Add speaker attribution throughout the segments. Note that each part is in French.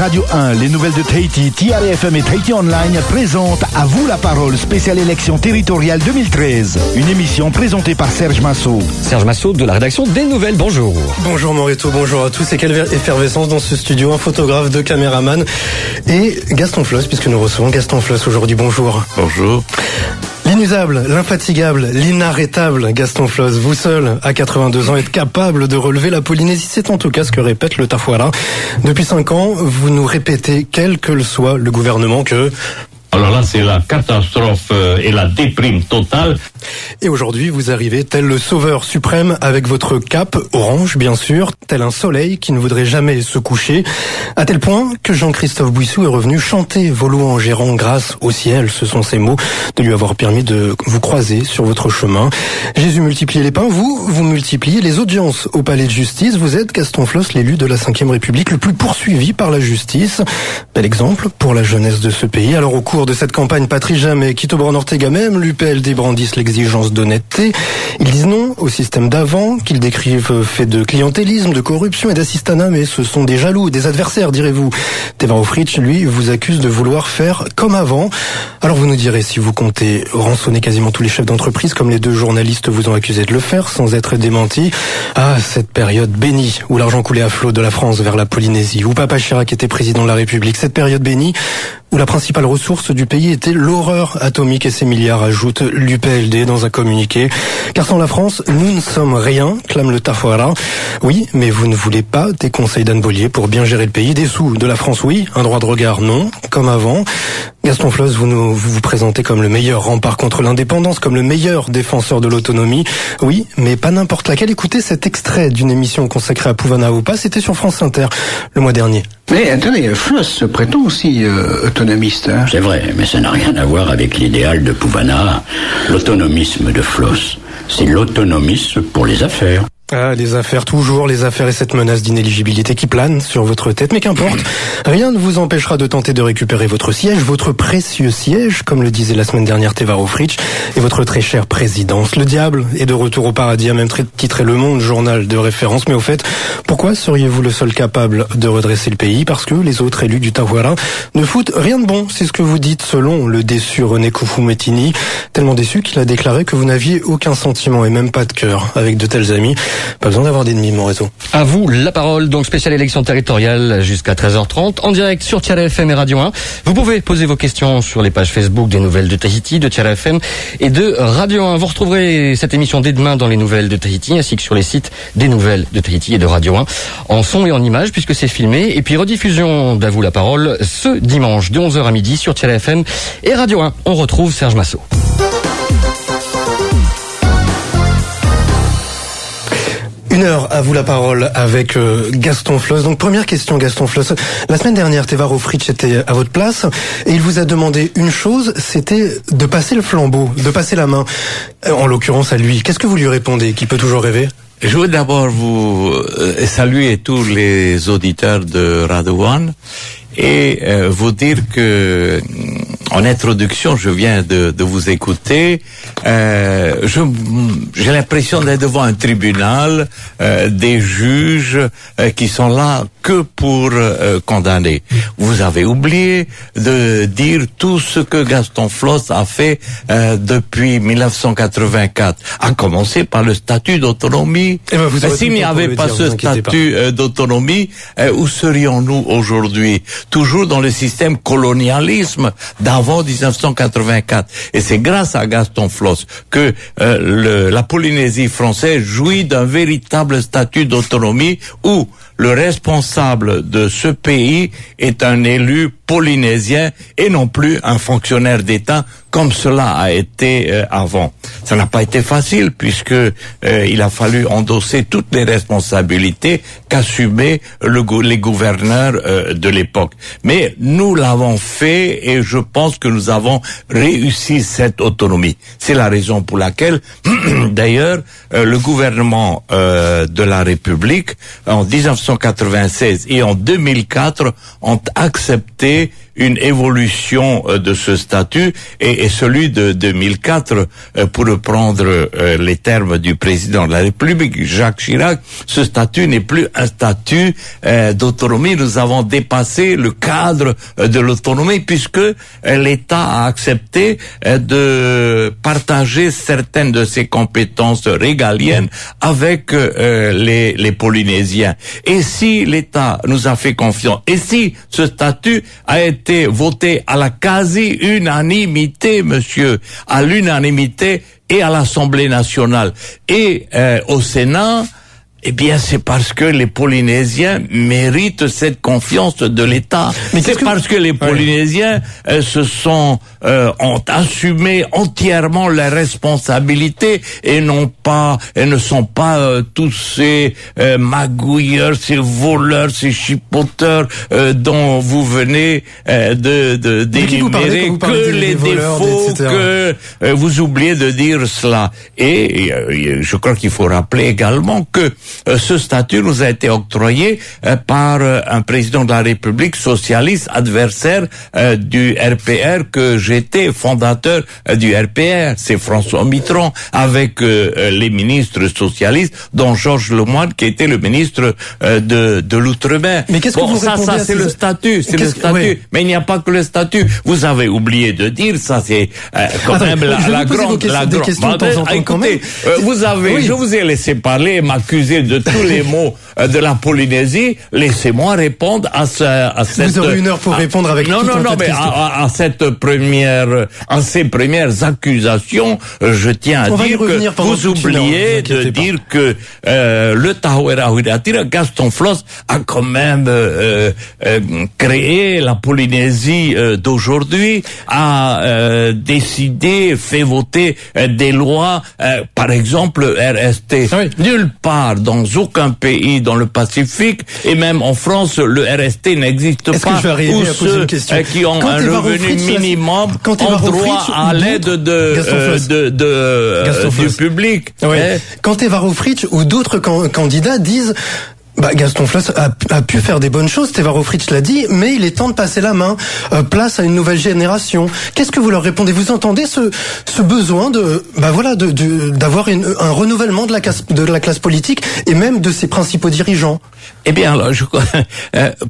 Speaker 1: Radio 1, les nouvelles de Tahiti, TRFM et Tahiti Online présentent À vous la parole, spéciale élection territoriale 2013. Une émission présentée par Serge Massot.
Speaker 2: Serge Massot de la rédaction des Nouvelles, bonjour.
Speaker 3: Bonjour Moreto, bonjour à tous. Et quelle effervescence dans ce studio, un photographe, deux caméramans et Gaston Floss, puisque nous recevons Gaston Floss aujourd'hui. Bonjour.
Speaker 4: Bonjour.
Speaker 3: L'inusable, l'infatigable, l'inarrêtable Gaston Floss, vous seul, à 82 ans, êtes capable de relever la Polynésie. C'est en tout cas ce que répète le Tafuara. Depuis 5 ans, vous nous répétez, quel que le soit le gouvernement, que...
Speaker 4: Alors là, c'est la catastrophe et la déprime totale.
Speaker 3: Et aujourd'hui, vous arrivez tel le sauveur suprême avec votre cape orange, bien sûr, tel un soleil qui ne voudrait jamais se coucher, à tel point que Jean-Christophe Bouissou est revenu chanter vos louanges et rend grâce au ciel, ce sont ses mots, de lui avoir permis de vous croiser sur votre chemin. Jésus multipliait les pains, vous multipliez les audiences au palais de justice. Vous êtes, Gaston Floss, l'élu de la 5e République le plus poursuivi par la justice. Bel exemple pour la jeunesse de ce pays. Alors au cours de cette campagne, Patrice Jamais, Quito Brown Ortega, même l'UPLD brandissent l'exigence d'honnêteté. Ils disent non au système d'avant, qu'ils décrivent fait de clientélisme, de corruption et d'assistanat, mais ce sont des jaloux, des adversaires, direz-vous. Tevaro Fritsch, lui, vous accuse de vouloir faire comme avant. Alors vous nous direz si vous comptez rançonner quasiment tous les chefs d'entreprise, comme les deux journalistes vous ont accusé de le faire, sans être démentis. Ah, cette période bénie, où l'argent coulait à flot de la France vers la Polynésie, où Papa Chirac était président de la République. Cette période bénie, où la principale ressource du pays était l'horreur atomique et ses milliards, ajoute l'UPLD dans un communiqué. Car sans la France, nous ne sommes rien, clame le Tafuara. Oui, mais vous ne voulez pas des conseils d'Anne Bollier pour bien gérer le pays. Des sous de la France, oui. Un droit de regard, non. Comme avant. Gaston Floss, vous présentez comme le meilleur rempart contre l'indépendance, comme le meilleur défenseur de l'autonomie. Oui, mais pas n'importe laquelle. Écoutez cet extrait d'une émission consacrée à Pouvana Upa. C'était sur France Inter le mois dernier.
Speaker 5: Mais attendez, Floss se prétend aussi autonomiste. Hein.
Speaker 6: C'est vrai, mais ça n'a rien à voir avec l'idéal de Pouvana. L'autonomisme de Floss, c'est l'autonomisme pour les affaires.
Speaker 3: Ah, les affaires, toujours les affaires et cette menace d'inéligibilité qui plane sur votre tête. Mais qu'importe, rien ne vous empêchera de tenter de récupérer votre siège, votre précieux siège, comme le disait la semaine dernière Tevaro Fritsch, et votre très chère présidence. Le diable est de retour au paradis, a même titré Le Monde, journal de référence. Mais au fait, pourquoi seriez-vous le seul capable de redresser le pays? Parce que les autres élus du Tahuara ne foutent rien de bon. C'est ce que vous dites selon le déçu René Koufou-Métini. Tellement déçu qu'il a déclaré que vous n'aviez aucun sentiment et même pas de cœur avec de tels amis. Pas besoin d'avoir d'ennemis, Moreto.
Speaker 2: À vous la parole, donc spéciale élection territoriale jusqu'à 13h30, en direct sur TRFM et Radio 1. Vous pouvez poser vos questions sur les pages Facebook des Nouvelles de Tahiti, de TRFM et de Radio 1. Vous retrouverez cette émission dès demain dans les Nouvelles de Tahiti, ainsi que sur les sites des Nouvelles de Tahiti et de Radio 1, en son et en images, puisque c'est filmé. Et puis rediffusion d'À vous la parole ce dimanche de 11h à midi sur TRFM et Radio 1. On retrouve Serge Massot.
Speaker 3: Une heure à vous la parole avec Gaston Floss. Donc première question, Gaston Floss. La semaine dernière, Tevaro Fritsch était à votre place et il vous a demandé une chose, c'était de passer le flambeau, de passer la main, en l'occurrence à lui. Qu'est-ce que vous lui répondez, qui peut toujours rêver?
Speaker 4: Je veux d'abord vous saluer tous les auditeurs de Radio One et vous dire que en introduction, je viens de vous écouter. J'ai l'impression d'être devant un tribunal, des juges qui sont là que pour condamner. Vous avez oublié de dire tout ce que Gaston Floss a fait depuis 1984, à commencer par le statut d'autonomie. S'il n'y avait pas ce statut d'autonomie, où serions-nous aujourd'hui? Toujours dans le système colonialisme d'avant 1984. Et c'est grâce à Gaston Floss que la Polynésie française jouit d'un véritable statut d'autonomie où le responsable de ce pays est un élu polynésien et non plus un fonctionnaire d'État comme cela a été avant. Ça n'a pas été facile puisque il a fallu endosser toutes les responsabilités qu'assumaient les gouverneurs de l'époque. Mais nous l'avons fait et je pense que nous avons réussi cette autonomie. C'est la raison pour laquelle, d'ailleurs, le gouvernement de la République, en 1996 et en 2004, ont accepté une évolution de ce statut et celui de 2004, pour reprendre les termes du président de la République, Jacques Chirac, ce statut n'est plus un statut d'autonomie. Nous avons dépassé le cadre de l'autonomie puisque l'État a accepté de partager certaines de ses compétences régaliennes avec les Polynésiens. Et si l'État nous a fait confiance, et si ce statut a été voté à la quasi-unanimité, monsieur, à l'unanimité et à l'Assemblée nationale et au Sénat, eh bien, c'est parce que les Polynésiens méritent cette confiance de l'État. C'est parce que les Polynésiens ont assumé entièrement leurs responsabilités et ne sont pas tous ces magouilleurs, ces voleurs, ces chipoteurs dont vous venez d'énumérer que les défauts, que vous oubliez de dire cela. Et je crois qu'il faut rappeler également que ce statut nous a été octroyé par un président de la République socialiste, adversaire du RPR, que j'étais fondateur du RPR. C'est François Mitterrand, avec les ministres socialistes, dont Georges Lemoyne, qui était le ministre de l'Outre-mer.
Speaker 3: Mais qu'est-ce que vous répondez
Speaker 4: ça c'est le statut,
Speaker 3: Oui.
Speaker 4: Mais il n'y a pas que le statut. Vous avez oublié de dire, ça c'est quand même la grande... Écoutez, je vous ai laissé parler et m'accuser de tous les mots de la Polynésie. Laissez-moi répondre à cette...
Speaker 3: Vous aurez une heure pour répondre avec
Speaker 4: à ces premières accusations. Je tiens à dire que vous oubliez de dire que le Tahoeraa Huiraatira, Gaston Floss, a quand même créé la Polynésie d'aujourd'hui, a décidé, fait voter des lois, par exemple le RST. Oui. Nulle part, dans aucun pays dans le Pacifique, et même en France, le RST n'existe pas. Ou ceux qui ont un revenu minimum ont droit à l'aide du public.
Speaker 3: Oui. Quand Tevaro Fritsch ou d'autres candidats disent... Gaston Floss a pu faire des bonnes choses, Tevaro Fritsch l'a dit, mais il est temps de passer la main, place à une nouvelle génération. Qu'est-ce que vous leur répondez? Vous entendez ce besoin d'avoir un renouvellement de la classe politique et même de ses principaux dirigeants?
Speaker 4: Eh bien, alors,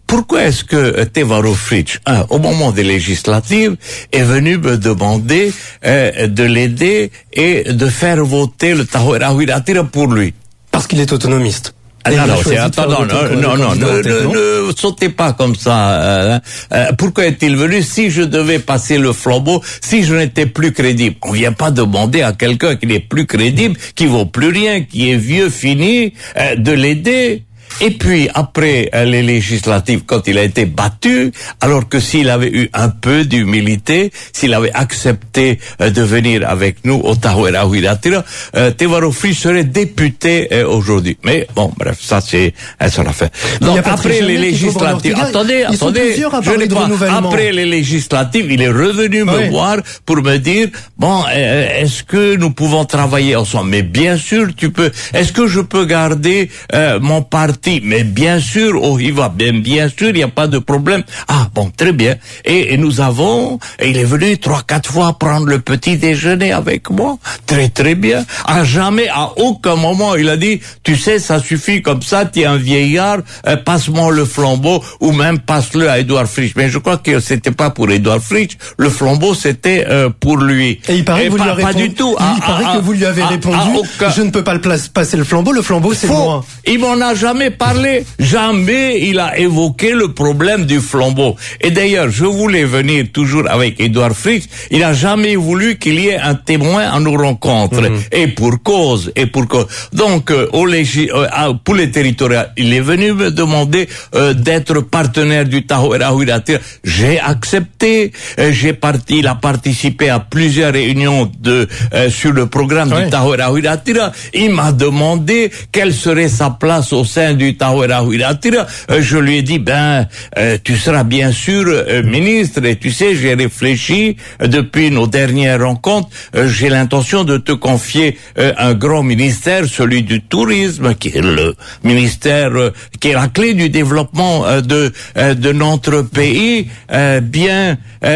Speaker 4: pourquoi est-ce que Tevaro Fritsch, au moment des législatives, est venu me demander de l'aider et de faire voter le Tahoeraa Huiraatira pour lui?
Speaker 3: Parce qu'il est autonomiste.
Speaker 4: Ne sautez pas comme ça. Pourquoi est-il venu? Si je devais passer le flambeau, si je n'étais plus crédible, on vient pas demander à quelqu'un qui n'est plus crédible, qui vaut plus rien, qui est vieux, fini, de l'aider. Et puis, après les législatives, quand il a été battu, alors que s'il avait eu un peu d'humilité, s'il avait accepté de venir avec nous au Tahoeraa Huiraatira, Tevaro Fritsch serait député aujourd'hui. Mais bon, bref, ça c'est son affaire. Donc, après les législatives, attendez, après les législatives, il est revenu me voir pour me dire, est-ce que nous pouvons travailler ensemble? Mais bien sûr, tu peux. Est-ce que je peux garder mon parti? Mais bien sûr, Ohiva, bien sûr, il n'y a pas de problème. Ah bon, très bien. Et il est venu 3-4 fois prendre le petit déjeuner avec moi. Très très bien. À aucun moment, il a dit, tu sais, ça suffit comme ça, tu es un vieillard, passe-moi le flambeau, ou même passe-le à Édouard Fritsch. Mais je crois que c'était pas pour Édouard Fritsch, le flambeau c'était pour lui.
Speaker 3: Et il paraît que vous lui avez répondu. Il paraît que vous lui avez répondu, je ne peux pas passer le flambeau c'est moi.
Speaker 4: Il m'en a jamais parlé. Jamais il a évoqué le problème du flambeau. Et d'ailleurs, je voulais venir toujours avec Édouard Fritsch. Il n'a jamais voulu qu'il y ait un témoin à nos rencontres. Et pour cause. Donc, pour les territoriales, il est venu me demander d'être partenaire du Tahoeraa Huiraatira. J'ai accepté. Il a participé à plusieurs réunions sur le programme du Tahoeraa Huiraatira. Il m'a demandé quelle serait sa place au sein du Tahouera Huiratira, je lui ai dit, tu seras bien sûr ministre, et tu sais, j'ai réfléchi depuis nos dernières rencontres, j'ai l'intention de te confier un grand ministère, celui du tourisme, qui est le ministère qui est la clé du développement de notre pays.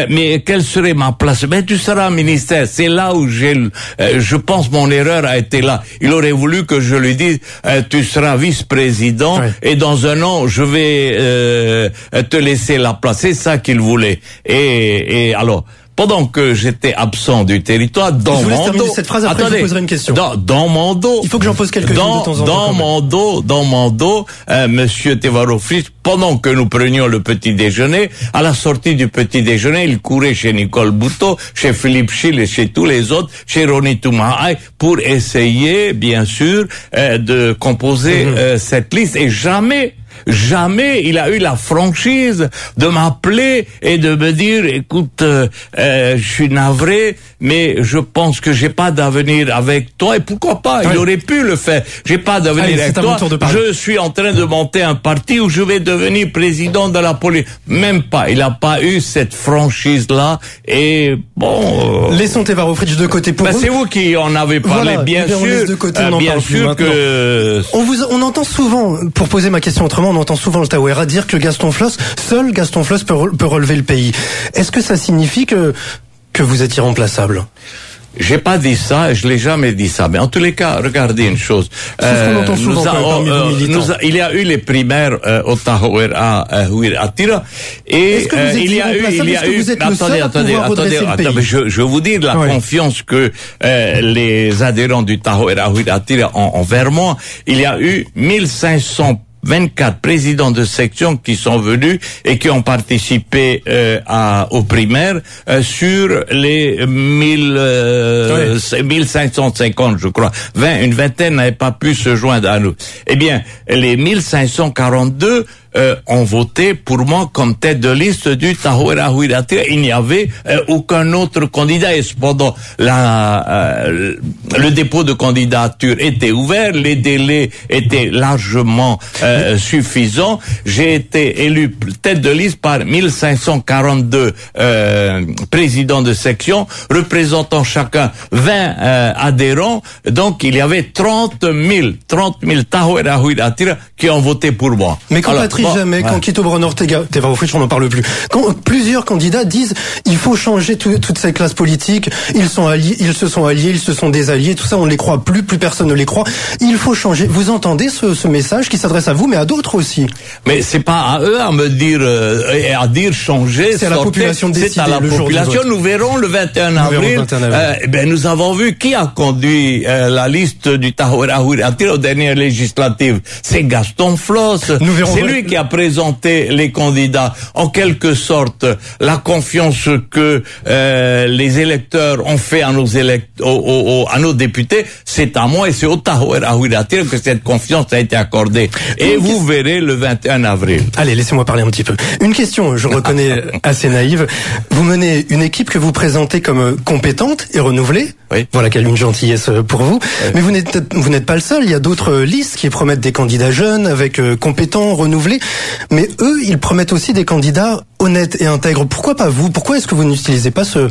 Speaker 4: Mais quelle serait ma place? Tu seras ministère. C'est là où je pense mon erreur a été là. Il aurait voulu que je lui dise, tu seras vice-président, et dans un an je vais te laisser la place. C'est ça qu'il voulait. Et alors, pendant que j'étais absent du territoire, dans mon dos...
Speaker 3: cette phrase, après je vous poserai une question.
Speaker 4: Dans mon dos...
Speaker 3: Il faut que j'en pose quelques-unes de temps en temps.
Speaker 4: Dans mon dos, Monsieur Tevarofritch, pendant que nous prenions le petit déjeuner, à la sortie du petit déjeuner, il courait chez Nicole Bouteau, chez Philippe Schill et chez tous les autres, chez Ronnie Toumahaï, pour essayer, bien sûr, de composer cette liste. Et jamais il a eu la franchise de m'appeler et de me dire, écoute, je suis navré, mais je pense que j'ai pas d'avenir avec toi. Et pourquoi pas? Il aurait pu le faire. J'ai pas d'avenir avec toi. Je suis en train de monter un parti où je vais devenir président de la police. Même pas. Il a pas eu cette franchise-là. Et bon...
Speaker 3: Laissons Tevarofritch de côté pour vous.
Speaker 4: C'est vous qui en avez parlé,
Speaker 3: voilà,
Speaker 4: bien sûr.
Speaker 3: De côté,
Speaker 4: bien sûr que...
Speaker 3: On entend souvent, pour poser ma question autrement, on entend souvent le Tahouera dire que seul Gaston Floss peut relever le pays. Est-ce que ça signifie que vous êtes irremplaçable?
Speaker 4: J'ai pas dit ça, je l'ai jamais dit ça. Mais en tous les cas, regardez une chose.
Speaker 3: C'est ce qu'on entend souvent parmi vos militants.
Speaker 4: Il y a eu les primaires au Tahouera Huiratira, et il y a eu. Attendez, je vais vous dire la confiance que les adhérents du Tahouera Huiratira ont envers moi. Il y a eu 1524 présidents de section qui sont venus et qui ont participé aux primaires sur les 1550, je crois. Une vingtaine n'avaient pas pu se joindre à nous. Eh bien, les 1542 ont voté pour moi comme tête de liste du Tahouera Huiratira. Il n'y avait aucun autre candidat, et cependant le dépôt de candidature était ouvert, les délais étaient largement suffisants. J'ai été élu tête de liste par 1542 présidents de section, représentant chacun 20 adhérents. Donc il y avait 30 000 Tahouera Huiratira qui ont voté pour moi.
Speaker 3: Mais quand Patrice Jamais, quand Quito Bruno Tevarofritch, on n'en parle plus. Quand plusieurs candidats disent il faut changer toutes ces classes politiques, ils se sont alliés, ils se sont désalliés, tout ça on ne les croit plus personne ne les croit. Il faut changer. Vous entendez ce message qui s'adresse à vous, mais à d'autres aussi?
Speaker 4: Mais c'est pas à eux à me dire à dire changer.
Speaker 3: C'est à la population de décider.
Speaker 4: C'est à la population. Nous verrons le 21 avril. Nous avons vu qui a conduit la liste du Tahouera Huiratira aux dernières législatives. C'est Gaston Floss. C'est lui qui a présenté les candidats. En quelque sorte, la confiance que les électeurs ont fait à nos députés, c'est à moi et c'est au Tahouera Huiratira que cette confiance a été accordée. Et vous verrez le 21 avril.
Speaker 3: Allez, laissez-moi parler un petit peu. Une question, je reconnais assez naïve. Vous menez une équipe que vous présentez comme compétente et renouvelée.
Speaker 4: Oui.
Speaker 3: Voilà, quelle une gentillesse pour vous. Oui. Mais vous n'êtes pas le seul. Il y a d'autres listes qui promettent des candidats jeunes, avec compétents, renouvelés. Mais eux, ils promettent aussi des candidats honnêtes et intègres. Pourquoi pas vous? Pourquoi est-ce que vous n'utilisez pas ce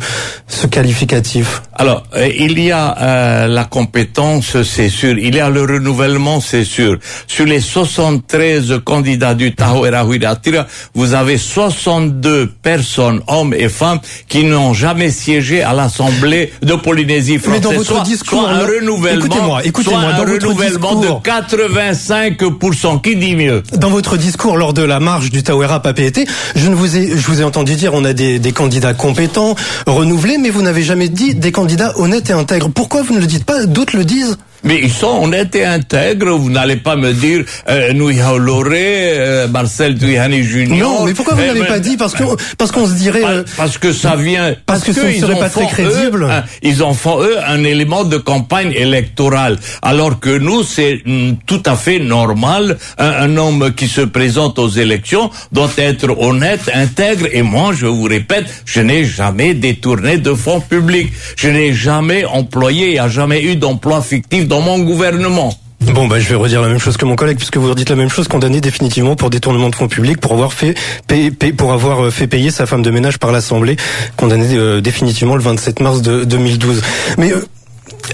Speaker 3: qualificatif?
Speaker 4: Alors, il y a la compétence, c'est sûr. Il y a le renouvellement, c'est sûr. Sur les 73 candidats du Tahouera Huiratira, vous avez 62 personnes, hommes et femmes, qui n'ont jamais siégé à l'Assemblée de Polynésie française.
Speaker 3: Mais dans votre discours,
Speaker 4: soit un renouvellement,
Speaker 3: écoutez-moi,
Speaker 4: dans votre discours, de 85%. Qui dit mieux?
Speaker 3: Dans votre discours lors de la marche du Tahouera Papeete, je vous ai entendu dire on a des candidats compétents, renouvelés, mais vous n'avez jamais dit des candidats honnêtes et intègres. Pourquoi vous ne le dites pas? D'autres le disent.
Speaker 4: Mais ils sont honnêtes et intègres. Vous n'allez pas me dire Nouya Loré, Marcel Tuyani Junior.
Speaker 3: Non, mais pourquoi vous n'avez pas dit? Parce qu'on se dirait.
Speaker 4: Parce que ça vient.
Speaker 3: Parce que ça ne serait pas très crédible.
Speaker 4: Ils en font un élément de campagne électorale, alors que nous c'est tout à fait normal. Un homme qui se présente aux élections doit être honnête, intègre. Et moi, je vous répète, je n'ai jamais détourné de fonds publics. Je n'ai jamais employé, il n'y a jamais eu d'emploi fictif dans mon gouvernement.
Speaker 3: Bon, je vais redire la même chose que mon collègue, puisque vous redites la même chose, condamné définitivement pour détournement de fonds publics, pour avoir fait payer sa femme de ménage par l'Assemblée, condamné définitivement le 27 mars de 2012. Mais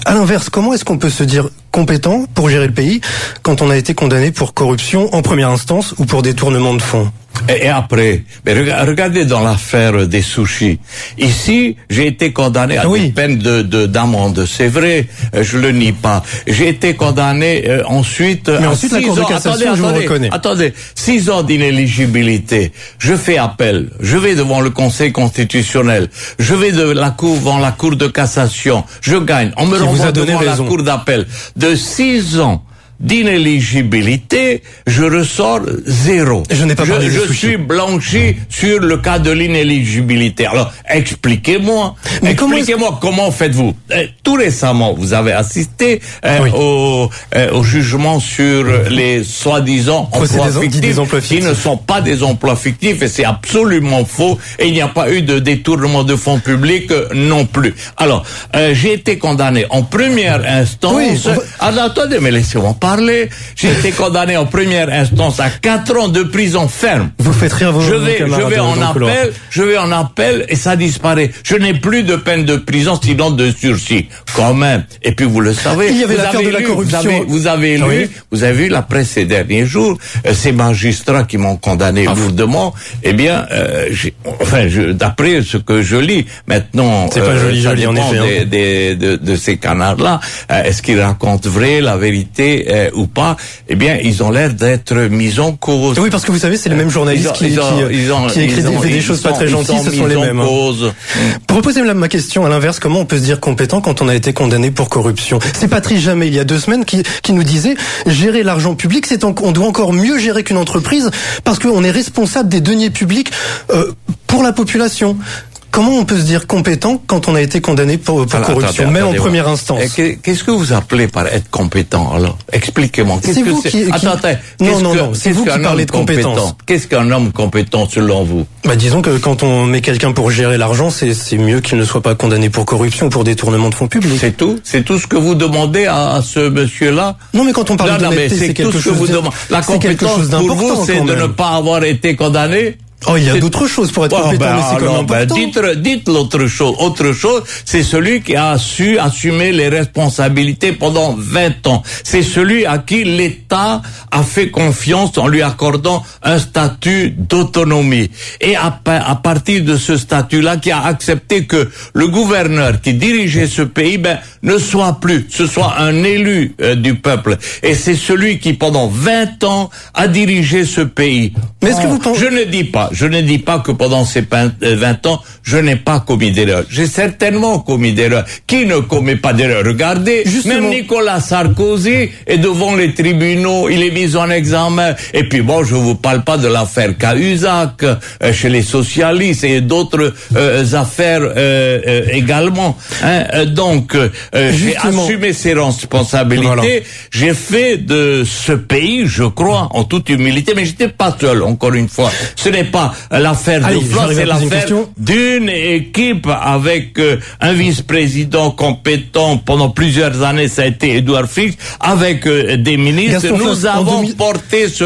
Speaker 3: à l'inverse, comment est-ce qu'on peut se dire compétent pour gérer le pays quand on a été condamné pour corruption en première instance ou pour détournement de fonds?
Speaker 4: Et après, mais regardez dans l'affaire des sushis. Ici, j'ai été condamné à des peines d'amende. C'est vrai, je le nie pas. J'ai été condamné ensuite
Speaker 3: à 6 ans. La Cour de cassation, je vous reconnais.
Speaker 4: Attendez, 6 ans d'inéligibilité. Je fais appel. Je vais devant le Conseil constitutionnel. Je vais devant la Cour de cassation. Je gagne. On me renvoie devant la Cour d'appel. De 6 ans d'inéligibilité, je ressors 0.
Speaker 3: Je n'ai pas parlé
Speaker 4: je suis blanchi sur le cas de l'inéligibilité. Alors, expliquez-moi comment faites-vous? Tout récemment, vous avez assisté au jugement sur les soi-disant emplois fictifs qui ne sont pas des emplois fictifs, et c'est absolument faux, et il n'y a pas eu de détournement de fonds publics non plus. Alors, j'ai été condamné en première instance. Attendez, mais laissez-moi parler. J'ai été condamné en première instance à 4 ans de prison ferme.
Speaker 3: Vous faites rire vos camarades.
Speaker 4: Je vais en appel et ça disparaît. Je n'ai plus de peine de prison, sinon de sursis. Quand même. Et puis vous le savez.
Speaker 3: Il y avait l'affaire de la corruption.
Speaker 4: Vous avez vu la presse ces derniers jours, ces magistrats qui m'ont condamné lourdement. Eh bien, d'après ce que je lis, maintenant,
Speaker 3: c'est pas joli en effet.
Speaker 4: De ces canards-là, est-ce qu'ils racontent vrai, la vérité ou pas? Eh bien, ils ont l'air d'être mis en cause.
Speaker 3: Oui, parce que vous savez, c'est les mêmes journalistes qui écrivent des choses pas très gentilles, ce sont les mêmes. Pour reposer ma question à l'inverse, comment on peut se dire compétent quand on a été condamné pour corruption? C'est Patrice Jamais, il y a 2 semaines, qui nous disait gérer l'argent public, on doit encore mieux gérer qu'une entreprise parce qu'on est responsable des deniers publics pour la population. Comment on peut se dire compétent quand on a été condamné pour corruption, même en première instance?
Speaker 4: Qu'est-ce que vous appelez par être compétent, alors? Expliquez-moi.
Speaker 3: C'est vous qui... Non, c'est vous qui parlez de compétence.
Speaker 4: Qu'est-ce qu'un homme compétent, selon vous?
Speaker 3: Disons que quand on met quelqu'un pour gérer l'argent, c'est mieux qu'il ne soit pas condamné pour corruption ou pour détournement de fonds publics.
Speaker 4: C'est tout? C'est tout ce que vous demandez à ce monsieur-là?
Speaker 3: Non, mais quand on parle d'honnêteté, c'est quelque chose d'important.
Speaker 4: La compétence pour vous, c'est de ne pas avoir été condamné?
Speaker 3: Oh, il y a d'autres choses pour être compétent, mais c'est quand même important.
Speaker 4: Dites l'autre chose. Autre chose, c'est celui qui a su assumer les responsabilités pendant 20 ans. C'est celui à qui l'État a fait confiance en lui accordant un statut d'autonomie. Et à partir de ce statut-là, qui a accepté que le gouverneur qui dirigeait ce pays, ne soit plus, ce soit un élu du peuple. Et c'est celui qui, pendant 20 ans, a dirigé ce pays.
Speaker 3: Mais est-ce que vous pensez...
Speaker 4: Je ne dis pas que pendant ces 20 ans, je n'ai pas commis d'erreur. J'ai certainement commis d'erreur. Qui ne commet pas d'erreur? Regardez, justement, même Nicolas Sarkozy est devant les tribunaux, il est mis en examen. Et puis je vous parle pas de l'affaire Cahuzac chez les socialistes et d'autres affaires également. Donc, j'ai assumé ses responsabilités. Voilà. J'ai fait de ce pays, je crois, en toute humilité, mais j'étais pas seul, encore une fois. Ce n'est pas l'affaire de Floss, c'est l'affaire d'une équipe avec un vice-président compétent pendant plusieurs années, ça a été Édouard Fritz, avec des ministres. Nous avons porté ce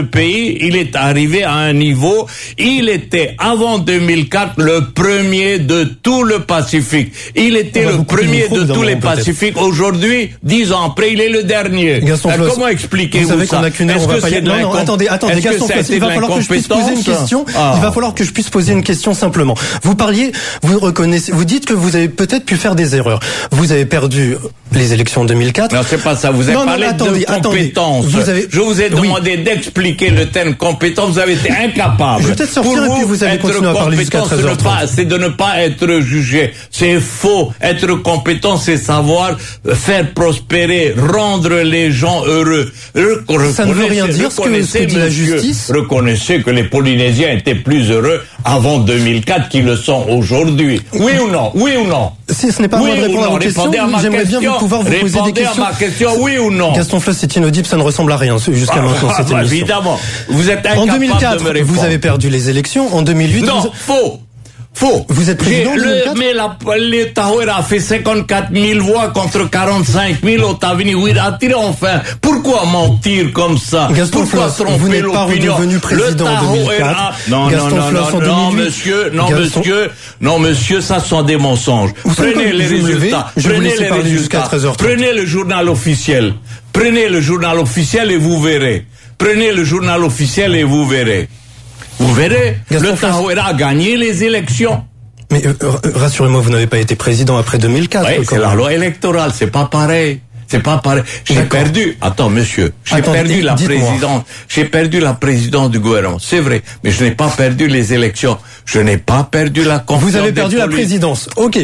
Speaker 4: pays, il est arrivé à un niveau, il était avant 2004 le premier de tout le Pacifique. Il était le premier de tous les Pacifiques. Aujourd'hui, 10 ans après, il est le dernier. Comment expliquez-vous ça?
Speaker 3: Est-ce que c'est de attendez, Gaston Floss, il va falloir que je puisse poser une question. Il va falloir que je puisse poser une question simplement. Vous reconnaissez, vous dites que vous avez peut-être pu faire des erreurs. Vous avez perdu les élections en 2004.
Speaker 4: Non, c'est pas ça. Vous avez parlé de compétence. Je vous ai demandé d'expliquer le terme compétence. Vous avez été incapable.
Speaker 3: Je vais peut-être sortir et puis vous allez continuer à parler jusqu'à 13h30.
Speaker 4: C'est de ne pas être jugé. C'est faux. Être compétent, c'est savoir faire prospérer, rendre les gens heureux.
Speaker 3: Ça ne veut rien dire ce que dit la justice.
Speaker 4: Reconnaissez que les Polynésiens étaient plus heureux avant 2004 qu'ils le sont aujourd'hui. Oui ou non? Oui ou non?
Speaker 3: Ce n'est pas moi de répondre à vos questions. J'aimerais bien pouvoir vous poser des questions.
Speaker 4: Répondez à ma question, oui ou non?
Speaker 3: Gaston Floss, c'est inaudible, ça ne ressemble à rien jusqu'à maintenant cette émission.
Speaker 4: Évidemment. Vous êtes incapable
Speaker 3: de me répondre. En 2004, vous avez perdu les élections. En 2008,
Speaker 4: non, faux. Faux.
Speaker 3: Vous êtes président en 2004?
Speaker 4: Mais le Tahoeira a fait 54 000 voix contre 45 000 au Tavini. Oui, attirez enfin. Pourquoi mentir comme ça?
Speaker 3: Gaston Floss, vous n'êtes pas redevenu président en 2004.
Speaker 4: Non, monsieur, ça sont des mensonges. Prenez les résultats. Prenez le journal officiel. Prenez le journal officiel et vous verrez. Prenez le journal officiel et vous verrez. Vous verrez, le Tahoeira a gagné les élections.
Speaker 3: Mais rassurez-moi, vous n'avez pas été président après 2004.
Speaker 4: Oui, c'est la loi électorale, c'est pas pareil. C'est pas pareil. J'ai perdu. Attends, monsieur. J'ai perdu la présidence. J'ai perdu la présidence du gouvernement. C'est vrai. Mais je n'ai pas perdu les élections. Je n'ai pas perdu la confiance.
Speaker 3: Vous avez perdu la présidence. Ok.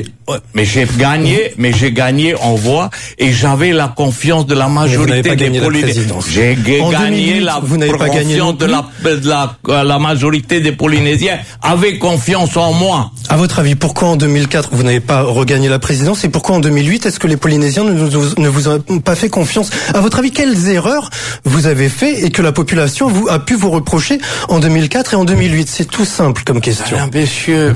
Speaker 4: Mais j'ai gagné en voix et j'avais la confiance de la majorité des Polynésiens. J'ai gagné la confiance de la majorité des Polynésiens avaient confiance en moi.
Speaker 3: À votre avis, pourquoi en 2004 vous n'avez pas regagné la présidence et pourquoi en 2008 est-ce que les Polynésiens ne vous ont pas fait confiance? À votre avis, quelles erreurs vous avez fait et que la population a pu vous reprocher en 2004 et en 2008? C'est tout simple comme question.
Speaker 4: Monsieur,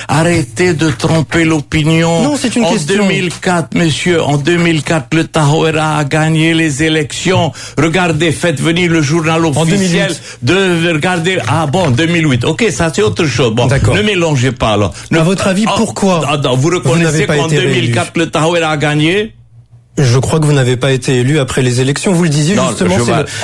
Speaker 4: arrêtez de tromper l'opinion.
Speaker 3: Non, c'est une question.
Speaker 4: En 2004, monsieur, en 2004, le Tahoeira a gagné les élections. Regardez, faites venir le journal officiel de regarder. Ah bon, 2008. Ok, ça c'est autre chose. Bon,
Speaker 3: d'accord.
Speaker 4: Ne mélangez pas alors.
Speaker 3: À votre avis, pourquoi
Speaker 4: vous reconnaissez qu'en 2004, le Tahoeira a gagné?
Speaker 3: Je crois que vous n'avez pas été élu après les élections. Vous le disiez justement,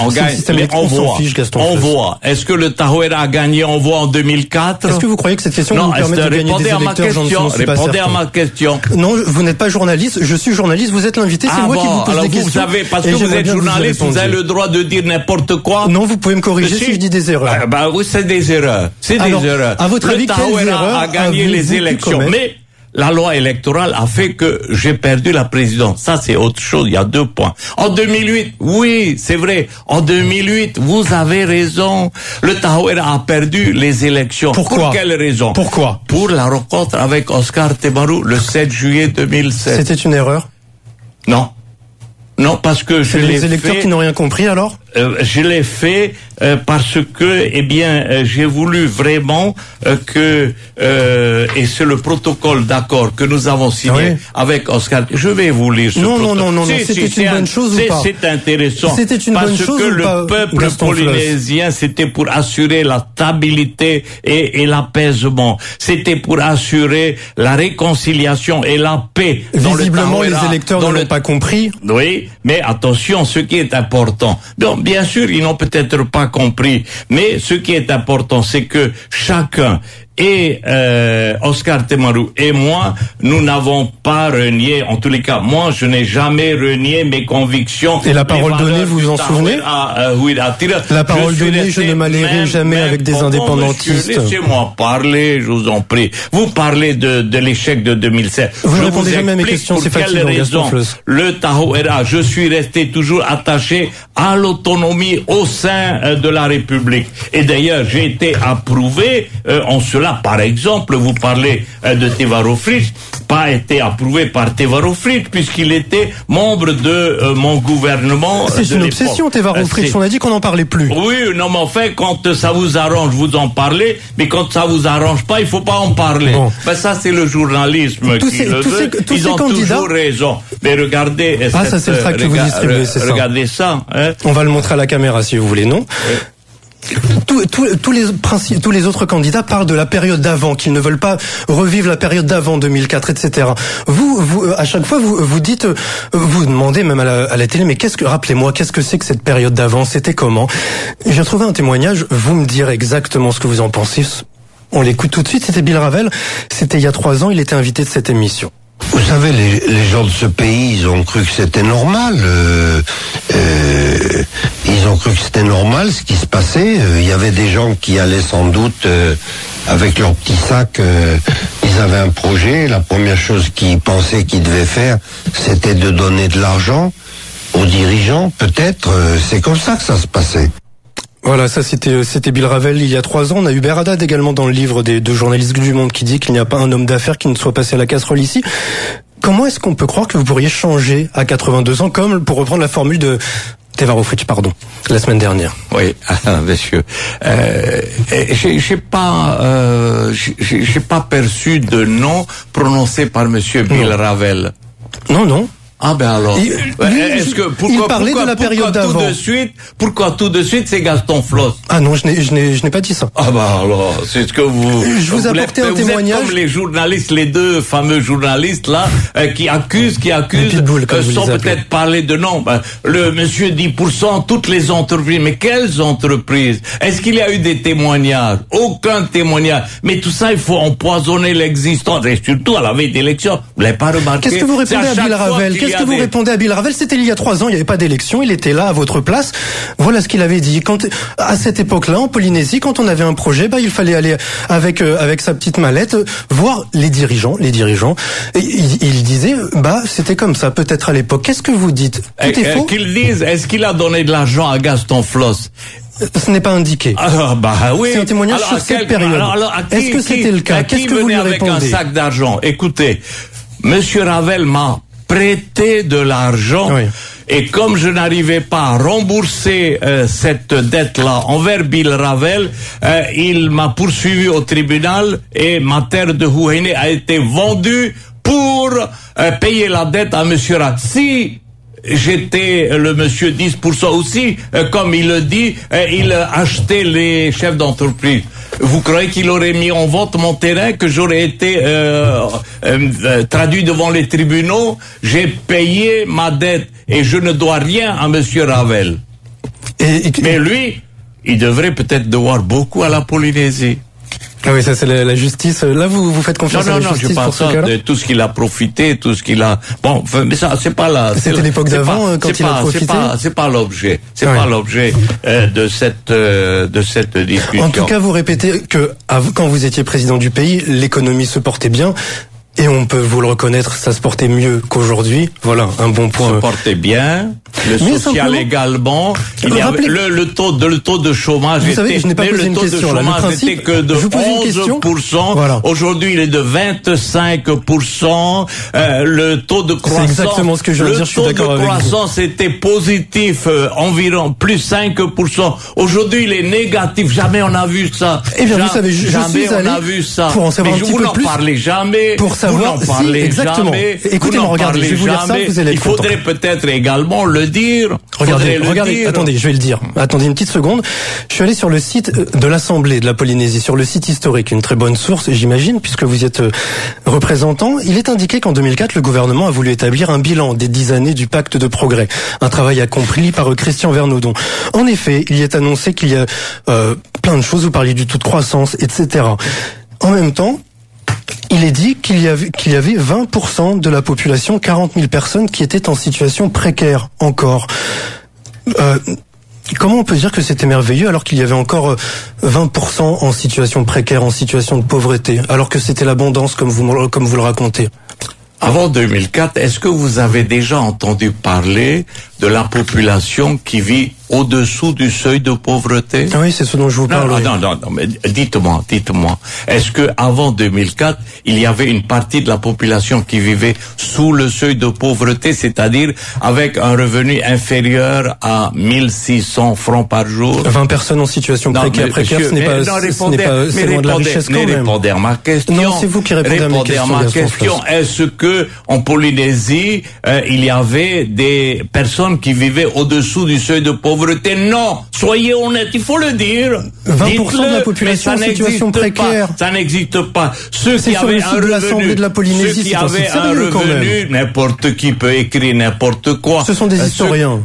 Speaker 3: c'est le système électoral. On s'en fiche, Gaston Floss.
Speaker 4: On voit. Est-ce que le Tahoeira a gagné en voix en 2004?
Speaker 3: Est-ce que vous croyez que cette question vous permet de gagner des électeurs?
Speaker 4: Répondez à ma question.
Speaker 3: Non, vous n'êtes pas journaliste. Je suis journaliste. Vous êtes l'invité. C'est moi qui vous pose des questions.
Speaker 4: Vous savez, parce que vous êtes journaliste, vous avez le droit de dire n'importe quoi.
Speaker 3: Non, vous pouvez me corriger si je dis des erreurs.
Speaker 4: Oui, c'est des erreurs. C'est des erreurs.
Speaker 3: À votre avis, quelles erreurs
Speaker 4: a gagné les élections? Mais la loi électorale a fait que j'ai perdu la présidence. Ça, c'est autre chose. Il y a 2 points. En 2008, oui, c'est vrai. En 2008, vous avez raison. Le Tahoeira a perdu les élections.
Speaker 3: Pourquoi?
Speaker 4: Pour quelle raison?
Speaker 3: Pourquoi?
Speaker 4: Pour la rencontre avec Oscar Temaru le 7 juillet 2007.
Speaker 3: C'était une erreur?
Speaker 4: Non. Non, parce que je l'ai fait.
Speaker 3: Les électeurs qui n'ont rien compris alors?
Speaker 4: Je l'ai fait parce que, j'ai voulu vraiment que et c'est le protocole d'accord que nous avons signé avec Oscar. Je vais vous lire ce protocole.
Speaker 3: Non. C'était une bonne chose ou pas?
Speaker 4: C'est intéressant.
Speaker 3: C'était une bonne chose
Speaker 4: parce que
Speaker 3: ou pas,
Speaker 4: le peuple polynésien, c'était pour assurer la stabilité et l'apaisement. C'était pour assurer la réconciliation et la paix.
Speaker 3: Visiblement, les électeurs ne l'ont pas compris.
Speaker 4: Oui. Mais attention, ce qui est important. Donc, bien sûr, ils n'ont peut-être pas compris. Mais ce qui est important, c'est que chacun et Oscar Temaru et moi, nous n'avons pas renié, en tous les cas, moi, je n'ai jamais renié mes convictions.
Speaker 3: Et la parole donnée, vous vous en souvenez? La parole donnée, je ne m'allierai jamais avec des indépendantistes.
Speaker 4: Laissez-moi parler, je vous en prie. Vous parlez de l'échec de 2007.
Speaker 3: Vous ne répondez jamais à mes questions, c'est fatigant, Gaston Floss.
Speaker 4: Le Tahoeira, je suis resté toujours attaché à l'autonomie au sein de la République. Et d'ailleurs, j'ai été approuvé en cela. Par exemple, vous parlez de Tevaro Fritsch, pas été approuvé par Tevaro Fritsch puisqu'il était membre de mon gouvernement.
Speaker 3: C'est une obsession, Tevaro Fritsch. On a dit qu'on n'en parlait plus.
Speaker 4: Oui, non, mais enfin, quand ça vous arrange, vous en parlez, mais quand ça vous arrange pas, il faut pas en parler. Bon. Ben, ça, c'est le journalisme qui le veut. Ils ont toujours raison. Mais regardez.
Speaker 3: Ça, c'est le tract que vous distribuez, c'est ça.
Speaker 4: Regardez ça.
Speaker 3: On va le montrer à la caméra si vous voulez, non? Tous les autres candidats parlent de la période d'avant, qu'ils ne veulent pas revivre la période d'avant 2004, etc. Vous, à chaque fois, vous dites, vous demandez même à la télé, mais rappelez-moi, qu'est-ce que c'est que cette période d'avant? C'était comment? J'ai trouvé un témoignage, vous me direz exactement ce que vous en pensez. On l'écoute tout de suite, c'était Bill Ravel, c'était il y a 3 ans, il était invité de cette émission.
Speaker 7: Vous savez, les gens de ce pays, ils ont cru que c'était normal. Ils ont cru que c'était normal ce qui se passait. Il y avait des gens qui allaient sans doute avec leur petit sac. Ils avaient un projet. La première chose qu'ils pensaient qu'ils devaient faire, c'était de donner de l'argent aux dirigeants. Peut-être, c'est comme ça que ça se passait.
Speaker 3: Voilà, ça c'était Bill Ravel il y a 3 ans. On a Hubert Haddad également dans le livre des 2 journalistes du Monde qui dit qu'il n'y a pas un homme d'affaires qui ne soit passé à la casserole ici. Comment est-ce qu'on peut croire que vous pourriez changer à 82 ans, comme pour reprendre la formule de Tevarofritch, pardon, la semaine dernière.
Speaker 4: Oui, monsieur. J'ai pas perçu de nom prononcé par monsieur Bill Ravel.
Speaker 3: Non.
Speaker 4: Ah ben alors, est-ce que
Speaker 3: il parlait de la période d'avant.
Speaker 4: Pourquoi tout de suite c'est Gaston Floss?
Speaker 3: Ah non, je n'ai pas dit ça.
Speaker 4: Ah ben alors, c'est ce que
Speaker 3: je vous apportais un témoignage.
Speaker 4: Vous êtes comme les journalistes, les deux fameux journalistes là, qui accusent, sans peut-être parler de nom. Le monsieur 10%, toutes les entreprises. Mais quelles entreprises? Est-ce qu'il y a eu des témoignages? Aucun témoignage. Mais tout ça, il faut empoisonner l'existence. Et surtout à la veille d'élection. Vous l'avez pas remarqué?
Speaker 3: Qu'est-ce que vous répondez à Bill Ravel? Qu'est-ce que vous répondez à Bill Ravel? C'était il y a 3 ans, il n'y avait pas d'élection, il était là à votre place. Voilà ce qu'il avait dit. À cette époque-là, en Polynésie, quand on avait un projet, il fallait aller avec sa petite mallette, voir les dirigeants. Et il disait, c'était comme ça, peut-être à l'époque. Qu'est-ce que vous dites? Tout est faux?
Speaker 4: Qu'ils disent, est-ce qu'il a donné de l'argent à Gaston Floss?
Speaker 3: Ce n'est pas indiqué.
Speaker 4: Oui.
Speaker 3: C'est un témoignage sur cette période. Est-ce que c'était le cas? Qu'est-ce que vous lui répondez?
Speaker 4: Avec un sac d'argent. Écoutez, monsieur Ravel m'a prêté de l'argent, oui. Et comme je n'arrivais pas à rembourser cette dette-là envers Bill Ravel, il m'a poursuivi au tribunal et ma terre de Huahine a été vendue pour payer la dette à monsieur Ravel. Si j'étais le monsieur 10% aussi, comme il le dit, il achetait les chefs d'entreprise. Vous croyez qu'il aurait mis en vente mon terrain, que j'aurais été traduit devant les tribunaux? J'ai payé ma dette et je ne dois rien à monsieur Ravel. Mais lui, il devrait peut-être devoir beaucoup à la Polynésie.
Speaker 3: Ah oui, ça c'est la justice. Là, vous faites confiance à la justice pour ce cas-là?
Speaker 4: De tout ce qu'il a profité, tout ce qu'il a... Bon, mais ça, c'est pas là.
Speaker 3: C'était l'époque d'avant, quand il a profité?
Speaker 4: C'est pas l'objet. C'est pas l'objet de cette discussion.
Speaker 3: En tout cas, vous répétez que quand vous étiez président du pays, l'économie se portait bien. Et on peut vous le reconnaître, ça se portait mieux qu'aujourd'hui. Voilà, un bon point.
Speaker 4: Ça se portait bien. Le social également. Il y avait le taux de chômage
Speaker 3: était, savez, je n'ai pas posé une question, là. Le principe,
Speaker 4: n'était que de 11%.
Speaker 3: Voilà.
Speaker 4: Aujourd'hui, il est de 25%. Le taux de croissance.
Speaker 3: C'est exactement ce que je veux dire. Je suis d'accord avec vous.
Speaker 4: Le taux de croissance était positif, environ plus 5%. Aujourd'hui, il est négatif. Jamais on a vu ça.
Speaker 3: Eh bien, vous savez, je suis allé
Speaker 4: on a vu ça.
Speaker 3: Pour en savoir un petit peu plus.
Speaker 4: Vous n'en parlez jamais.
Speaker 3: Pour savoir si, exactement. Écoutez-moi, regardez, je vais vous lire ça, vous allez être content.
Speaker 4: Il faudrait peut-être également le dire.
Speaker 3: Regardez, attendez, je vais le dire. Attendez une petite seconde. Je suis allé sur le site de l'Assemblée de la Polynésie, sur le site historique, une très bonne source, j'imagine, puisque vous y êtes représentant. Il est indiqué qu'en 2004, le gouvernement a voulu établir un bilan des 10 années du pacte de progrès. Un travail accompli par Christian Vernaudon. En effet, il y est annoncé qu'il y a plein de choses, vous parliez du taux de croissance, etc. En même temps, il est dit qu'il y avait 20% de la population, 40 000 personnes qui étaient en situation précaire encore. Comment on peut dire que c'était merveilleux alors qu'il y avait encore 20% en situation précaire, en situation de pauvreté, alors que c'était l'abondance comme vous le racontez?
Speaker 4: Avant 2004, est-ce que vous avez déjà entendu parler de la population qui vit au-dessous du seuil de pauvreté?
Speaker 3: Oui, c'est ce dont je vous parle.
Speaker 4: Non, mais dites-moi. Est-ce que avant 2004, il y avait une partie de la population qui vivait sous le seuil de pauvreté, c'est-à-dire avec un revenu inférieur à 1600 francs par jour?
Speaker 3: 20 personnes en situation précaire, ce n'est pas loin de la richesse quand même.
Speaker 4: Répondez à ma question.
Speaker 3: Non, c'est vous qui répondez à ma question.
Speaker 4: Est-ce que en Polynésie, il y avait des personnes qui vivaient au-dessous du seuil de pauvreté? Non, soyez honnête, il faut le dire.
Speaker 3: 20% de la population en situation précaire.
Speaker 4: Ça n'existe pas. Ceux qui avaient un revenu,
Speaker 3: de la Polynésie,
Speaker 4: ceux qui avaient un revenu, n'importe qui peut écrire n'importe quoi.
Speaker 3: Ce sont des historiens.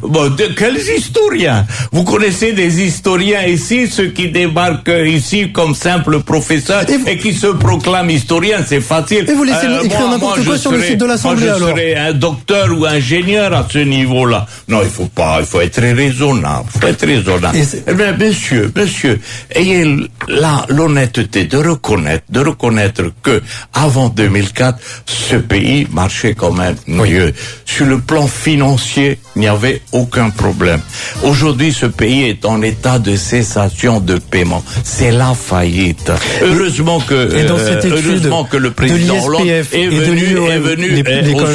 Speaker 4: Quels historiens? Vous connaissez des historiens ici, ceux qui débarquent ici comme simples professeurs et qui se proclament historiens, c'est facile.
Speaker 3: Et vous laissez écrire n'importe quoi sur le site de l'Assemblée alors?
Speaker 4: Je serais un docteur ou ingénieur à ce niveau-là. Non, il faut être raisonnable. raisonnable. Soyez très raisonnable. Eh bien, monsieur, ayez là l'honnêteté de reconnaître que avant 2004, ce pays marchait quand même mieux. Sur le plan financier, il n'y avait aucun problème. Aujourd'hui, ce pays est en état de cessation de paiement. C'est la faillite. Heureusement que le président Hollande est venu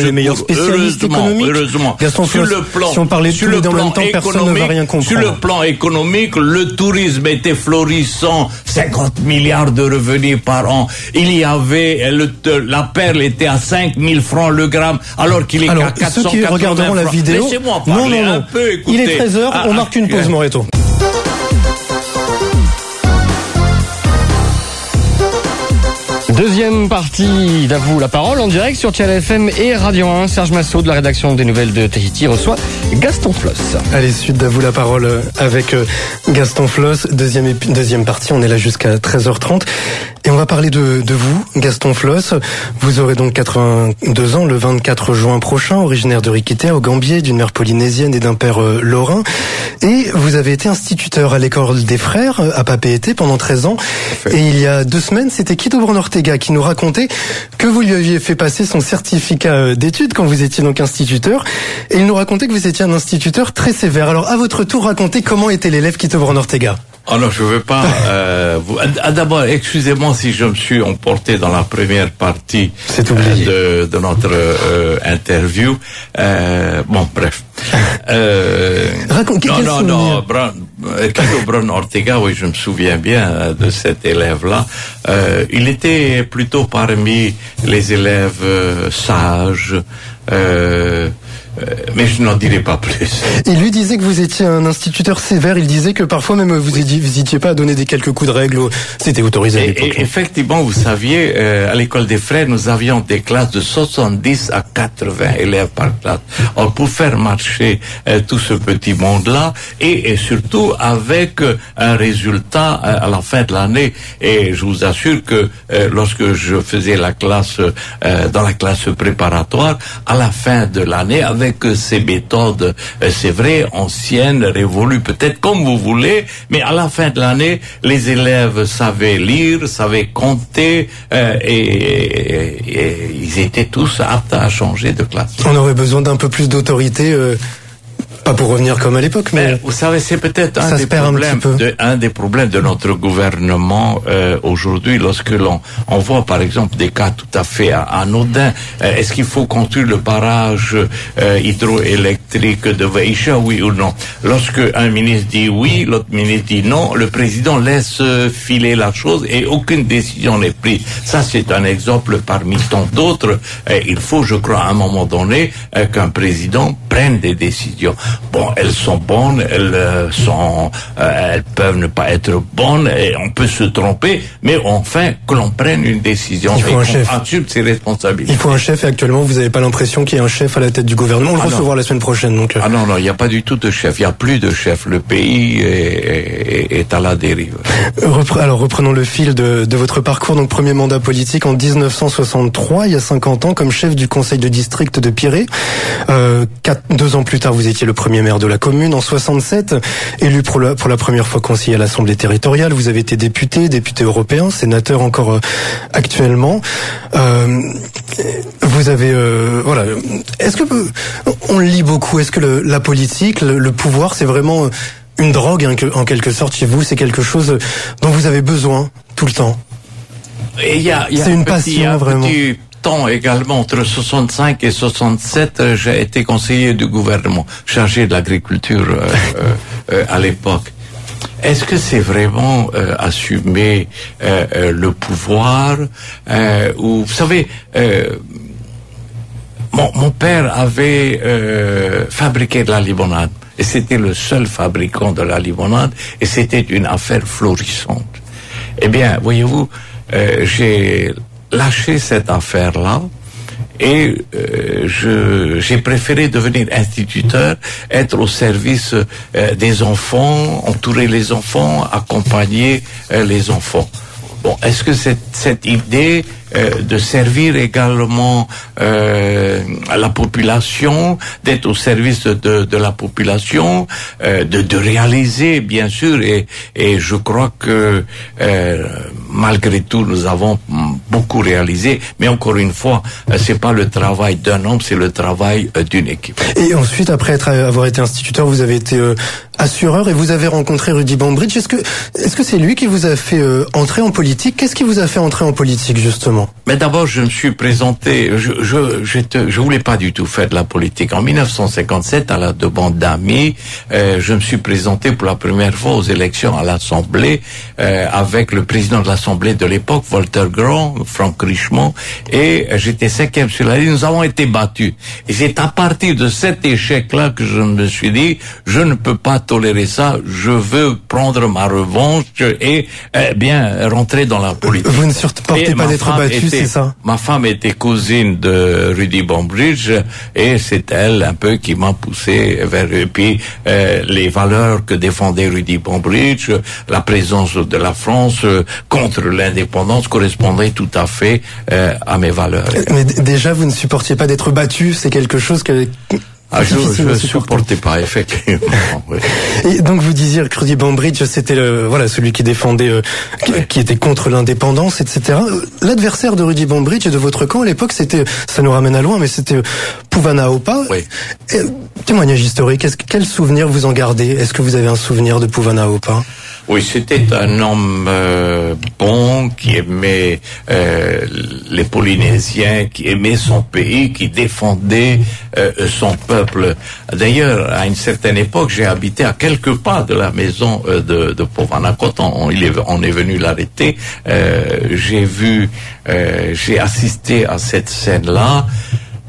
Speaker 3: les meilleurs spécialistes économiques.
Speaker 4: Heureusement.
Speaker 3: Sur le plan, si on parlait tous les deux en même temps, personne ne va rien comprendre.
Speaker 4: Sur le plan économique, le tourisme était florissant, 50 milliards de revenus par an. Il y avait la perle était à 5 000 francs le gramme, alors qu'il est qu'à 480
Speaker 3: ceux qui regarderont la vidéo,
Speaker 4: laissez-moi parler un peu. Écoutez.
Speaker 3: Il est 13h, on marque une pause, Moreto.
Speaker 2: Deuxième partie d'Avoue la parole en direct sur Tchal FM et Radio 1. Serge Massot de la rédaction des Nouvelles de Tahiti reçoit Gaston Floss.
Speaker 3: Allez, suite d'Avoue la parole avec Gaston Floss. Deuxième partie, on est là jusqu'à 13h30. Et on va parler de vous, Gaston Floss. Vous aurez donc 82 ans le 24 juin prochain, originaire de Riquetea, au Gambier, d'une mère polynésienne et d'un père lorrain. Et vous avez été instituteur à l'école des frères à Papeete pendant 13 ans. Et il y a 2 semaines, c'était Quito Bruno Ortega qui nous racontait que vous lui aviez fait passer son certificat d'études quand vous étiez donc instituteur. Et il nous racontait que vous étiez un instituteur très sévère. Alors, à votre tour, racontez comment était l'élève Quito Bruno Ortega.
Speaker 4: Oh non, je veux pas. D'abord, excusez-moi si je me suis emporté dans la première partie de notre interview. Bon, bref. Quito Bruno Ortega, oui, je me souviens bien de cet élève-là. Il était plutôt parmi les élèves sages. Mais je n'en dirai pas plus.
Speaker 3: Il lui disait que vous étiez un instituteur sévère. Il disait que parfois même vous n'hésitiez pas à donner quelques coups de règle. C'était autorisé à l'époque.
Speaker 4: Et effectivement, vous saviez, à l'école des frères, nous avions des classes de 70 à 80 élèves par classe. Alors, pour faire marcher tout ce petit monde-là, et surtout avec un résultat à la fin de l'année. Et je vous assure que lorsque je faisais la classe, dans la classe préparatoire, à la fin de l'année, avec ces méthodes, c'est vrai, anciennes, révolues, peut-être comme vous voulez, mais à la fin de l'année, les élèves savaient lire, savaient compter, et ils étaient tous aptes à changer de classe.
Speaker 3: On aurait besoin d'un peu plus d'autorité, pas pour revenir comme à l'époque, mais
Speaker 4: vous savez, c'est peut-être un des problèmes de notre gouvernement aujourd'hui, lorsque on voit par exemple des cas tout à fait anodins. Est-ce qu'il faut construire le barrage hydroélectrique de Vaïcha, oui ou non? Lorsque un ministre dit oui, l'autre ministre dit non, le président laisse filer la chose et aucune décision n'est prise. Ça, c'est un exemple parmi tant d'autres. Il faut, je crois, à un moment donné, qu'un président prenne des décisions. Bon, elles sont bonnes, elles peuvent ne pas être bonnes, et on peut se tromper, mais enfin, que l'on prenne une décision et qu'on assume ses responsabilités.
Speaker 3: Il faut un chef, et actuellement, vous n'avez pas l'impression qu'il y ait un chef à la tête du gouvernement. On le recevra la semaine prochaine, donc.
Speaker 4: Ah non, il n'y a pas du tout de chef, il n'y a plus de chef. Le pays est à la dérive.
Speaker 3: Alors, reprenons le fil de votre parcours. Donc, premier mandat politique en 1963, il y a 50 ans, comme chef du conseil de district de Pirée. 2 ans plus tard, vous étiez le premier maire de la commune. En 67, élu pour la première fois conseiller à l'Assemblée territoriale. Vous avez été député européen, sénateur encore actuellement. Vous avez voilà. Est-ce que on lit beaucoup? Est-ce que la politique, le pouvoir, c'est vraiment une drogue en quelque sorte chez vous? C'est quelque chose dont vous avez besoin tout le temps? C'est une passion vraiment.
Speaker 4: Temps également, entre 65 et 67, j'ai été conseiller du gouvernement, chargé de l'agriculture à l'époque. Est-ce que c'est vraiment assumer le pouvoir ou vous savez, mon père avait fabriqué de la limonade et c'était le seul fabricant de la limonade et c'était une affaire florissante. Eh bien, voyez-vous, j'ai lâché cette affaire-là et j'ai préféré devenir instituteur, être au service des enfants, entourer les enfants, accompagner les enfants. Bon, est-ce que cette idée de servir également à la population, d'être au service de la population, de réaliser bien sûr, et je crois que malgré tout nous avons beaucoup réalisé, mais encore une fois, c'est pas le travail d'un homme, c'est le travail d'une équipe.
Speaker 3: Et ensuite, après avoir été instituteur, vous avez été assureur et vous avez rencontré Rudy Bambridge. Est-ce que c'est lui qui vous a fait entrer en politique? Qu'est-ce qui vous a fait entrer en politique, justement?
Speaker 4: Mais d'abord, je me suis présenté, je voulais pas du tout faire de la politique. En 1957, à la demande d'amis, je me suis présenté pour la première fois aux élections à l'Assemblée, avec le président de l'Assemblée de l'époque, Walter Grand, Franck Richemont, et j'étais 5e sur la liste. Nous avons été battus. Et c'est à partir de cet échec-là que je me suis dit, je ne peux pas tolérer ça, je veux prendre ma revanche et bien rentrer dans la politique.
Speaker 3: Vous ne supportez pas d'être battu, c'est ça?
Speaker 4: Ma femme était cousine de Rudy Bambridge et c'est elle un peu qui m'a poussé vers eux. Puis les valeurs que défendait Rudy Bambridge, la présence de la France contre l'indépendance correspondait tout à fait à mes valeurs.
Speaker 3: Mais déjà, vous ne supportiez pas d'être battu, c'est quelque chose que...
Speaker 4: je ne supportais pas, effectivement. Oui.
Speaker 3: Et donc vous disiez que Rudy Bambridge, c'était celui qui défendait, qui était contre l'indépendance, etc. L'adversaire de Rudy Bambridge et de votre camp à l'époque, c'était, ça nous ramène à loin, mais c'était Puvana-Aupa.
Speaker 4: Oui.
Speaker 3: Témoignage historique. Quel souvenir vous en gardez? Est-ce que vous avez un souvenir de Puvana-Aupa?
Speaker 4: Oui, c'était un homme bon, qui aimait les Polynésiens, qui aimait son pays, qui défendait son peuple. D'ailleurs, à une certaine époque, j'ai habité à quelques pas de la maison de Povana. Quand on est venu l'arrêter, j'ai assisté à cette scène-là.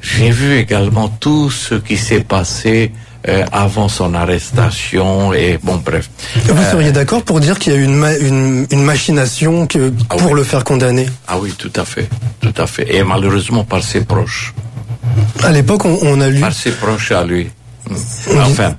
Speaker 4: J'ai vu également tout ce qui s'est passé avant son arrestation et bon bref.
Speaker 3: Vous seriez d'accord pour dire qu'il y a eu une machination pour le faire condamner?
Speaker 4: Ah oui, tout à fait, et malheureusement par ses proches.
Speaker 3: À l'époque, on a lu...
Speaker 4: Par ses proches à lui. Enfin,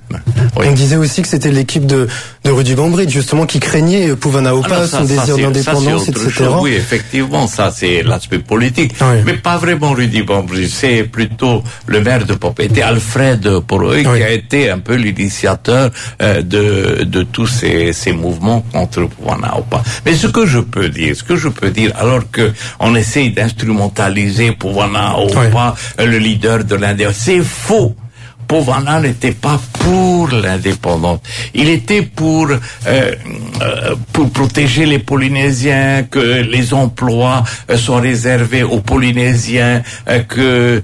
Speaker 4: oui.
Speaker 3: On disait aussi que c'était l'équipe de Rudy Bambridge, justement, qui craignait Puvana-Aupa, son désir d'indépendance, etc.
Speaker 4: Chose. Oui, effectivement, ça c'est l'aspect politique.
Speaker 3: Oui.
Speaker 4: Mais pas vraiment Rudy Bambridge, c'est plutôt le maire de Popa. C'était Alfred Poroy, qui a été un peu l'initiateur de tous ces mouvements contre Puvana-Aupa. Mais ce que je peux dire, alors que on essaye d'instrumentaliser Puvana-Aupa, le leader de l'indépendance, c'est faux. Povana n'était pas pour l'indépendance. Il était pour protéger les Polynésiens, que les emplois soient réservés aux Polynésiens, que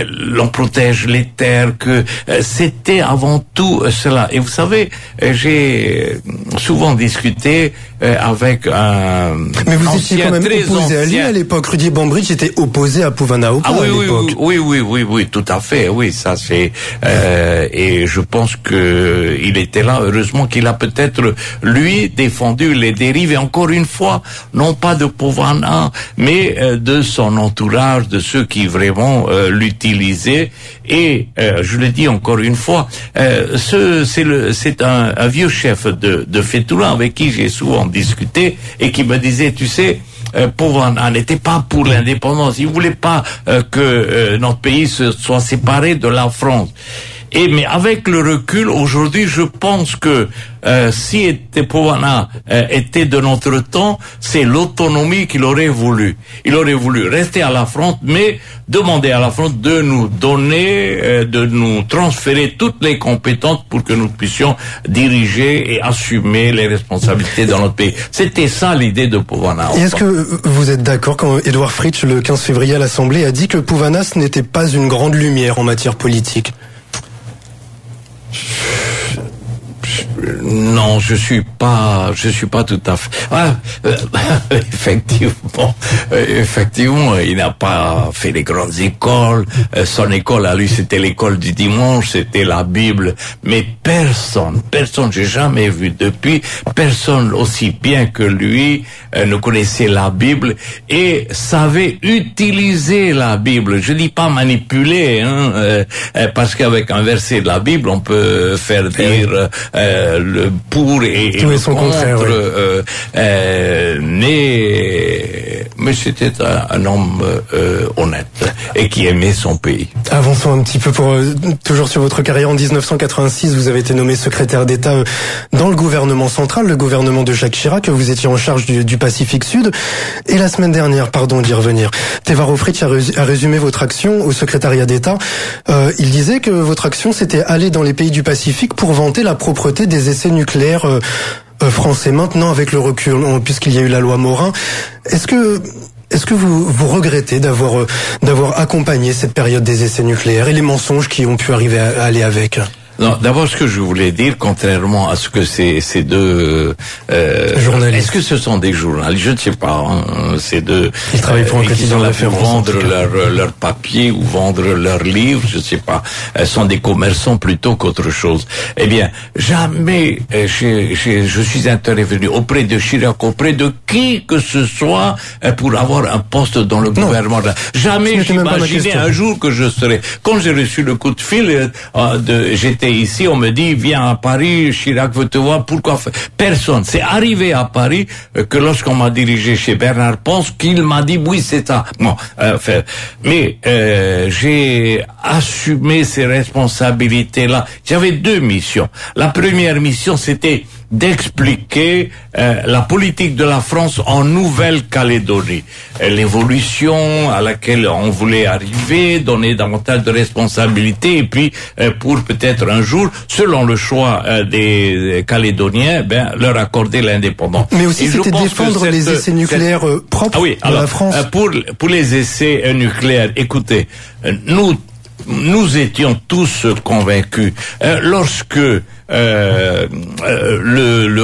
Speaker 4: l'on protège les terres, que c'était avant tout cela. Et vous savez, j'ai souvent discuté avec un
Speaker 3: Mais vous étiez quand même opposé à lui à l'époque. Rudy Bambridge était opposé à Puvana-Aupa à l'époque.
Speaker 4: Oui, tout à fait. Oui, ça c'est... et je pense que il était là. Heureusement qu'il a peut-être lui défendu les dérives. Et encore une fois, non pas de Povana, mais de son entourage, de ceux qui vraiment l'utilisaient. Et je le dis encore une fois, c'est un vieux chef de Fetoula avec qui j'ai souvent discuté et qui me disait, tu sais, Povana n'était pas pour l'indépendance. Il voulait pas que notre pays soit séparé de la France. Mais avec le recul, aujourd'hui, je pense que si Povana était de notre temps, c'est l'autonomie qu'il aurait voulu. Il aurait voulu rester à la France, mais demander à la France de nous donner, de nous transférer toutes les compétences pour que nous puissions diriger et assumer les responsabilités dans notre pays. C'était ça l'idée de Povana.
Speaker 3: Et est-ce que vous êtes d'accord quand Édouard Fritsch, le 15 février à l'Assemblée, a dit que Povana, ce n'était pas une grande lumière en matière politique?
Speaker 4: Non, je suis pas tout à fait. Effectivement, il n'a pas fait les grandes écoles. Son école à lui, c'était l'école du dimanche, c'était la Bible. Mais personne, j'ai jamais vu depuis, personne aussi bien que lui ne connaissait la Bible et savait utiliser la Bible. Je dis pas manipuler, parce qu'avec un verset de la Bible, on peut faire dire le pour et le contre, mais mais c'était un homme honnête et qui aimait son pays.
Speaker 3: Avançons un petit peu pour toujours sur votre carrière. En 1986, vous avez été nommé secrétaire d'État dans le gouvernement central, le gouvernement de Jacques Chirac. Vous étiez en charge du Pacifique Sud. Et la semaine dernière, pardon d'y revenir, Teva Rohfritsch a résumé votre action au secrétariat d'État. Il disait que votre action, c'était aller dans les pays du Pacifique pour vanter la propreté des essais nucléaires français. Maintenant, avec le recul, puisqu'il y a eu la loi Morin, est-ce que vous regrettez d'avoir accompagné cette période des essais nucléaires et les mensonges qui ont pu arriver à aller avec?
Speaker 4: Non, d'abord, ce que je voulais dire, contrairement à ce que ces deux
Speaker 3: journalistes,
Speaker 4: est-ce que ce sont des journalistes? Je ne sais pas. Hein, ces deux,
Speaker 3: ils travaillent pour un quotidien de référence,
Speaker 4: vendre leur papier ou vendre leurs livres, je ne sais pas. Elles sont des commerçants plutôt qu'autre chose. Eh bien, jamais je suis intervenu auprès de Chirac, auprès de qui que ce soit pour avoir un poste dans le gouvernement. Jamais j'imaginais un jour que je serais. Quand j'ai reçu le coup de fil j'étais ici, on me dit, viens à Paris, Chirac veut te voir, pourquoi? Personne. C'est arrivé à Paris que lorsqu'on m'a dirigé chez Bernard Pons, qu'il m'a dit, oui, c'est ça. Bon, mais j'ai assumé ces responsabilités-là. J'avais deux missions. La première mission, c'était d'expliquer la politique de la France en Nouvelle-Calédonie. L'évolution à laquelle on voulait arriver, donner davantage de responsabilités, et puis pour peut-être un jour, selon le choix des Calédoniens, leur accorder l'indépendance.
Speaker 3: Mais aussi c'était défendre les essais nucléaires propres de la France.
Speaker 4: Pour les essais nucléaires, écoutez, nous étions tous convaincus. Lorsque le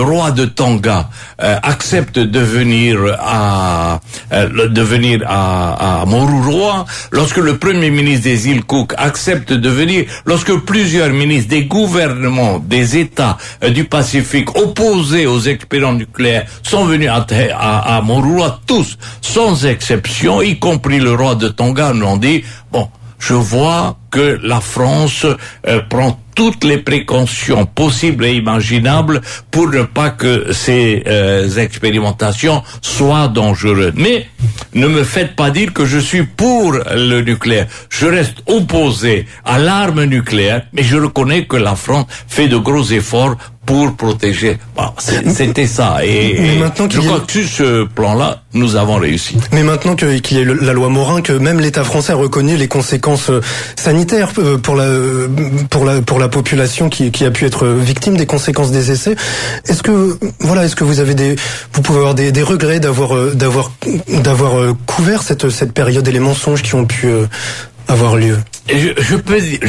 Speaker 4: roi de Tonga accepte de venir à Moruroa, lorsque le premier ministre des îles Cook accepte de venir, lorsque plusieurs ministres des gouvernements des États du Pacifique opposés aux expériences nucléaires sont venus à Moruroa, tous, sans exception, y compris le roi de Tonga, nous ont dit, bon, je vois que la France prend toutes les précautions possibles et imaginables pour ne pas que ces expérimentations soient dangereuses. Mais ne me faites pas dire que je suis pour le nucléaire. Je reste opposé à l'arme nucléaire, mais je reconnais que la France fait de gros efforts pour protéger. Bon, c'était ça. Et maintenant je crois que sur ce plan-là, nous avons réussi.
Speaker 3: Mais maintenant qu'il y a eu la loi Morin, que même l'État français a reconnu les conséquences sanitaires pour la population qui a pu être victime des conséquences des essais, est-ce que vous pouvez avoir des regrets d'avoir couvert cette période et les mensonges qui ont pu avoir lieu?
Speaker 4: Je peux dire,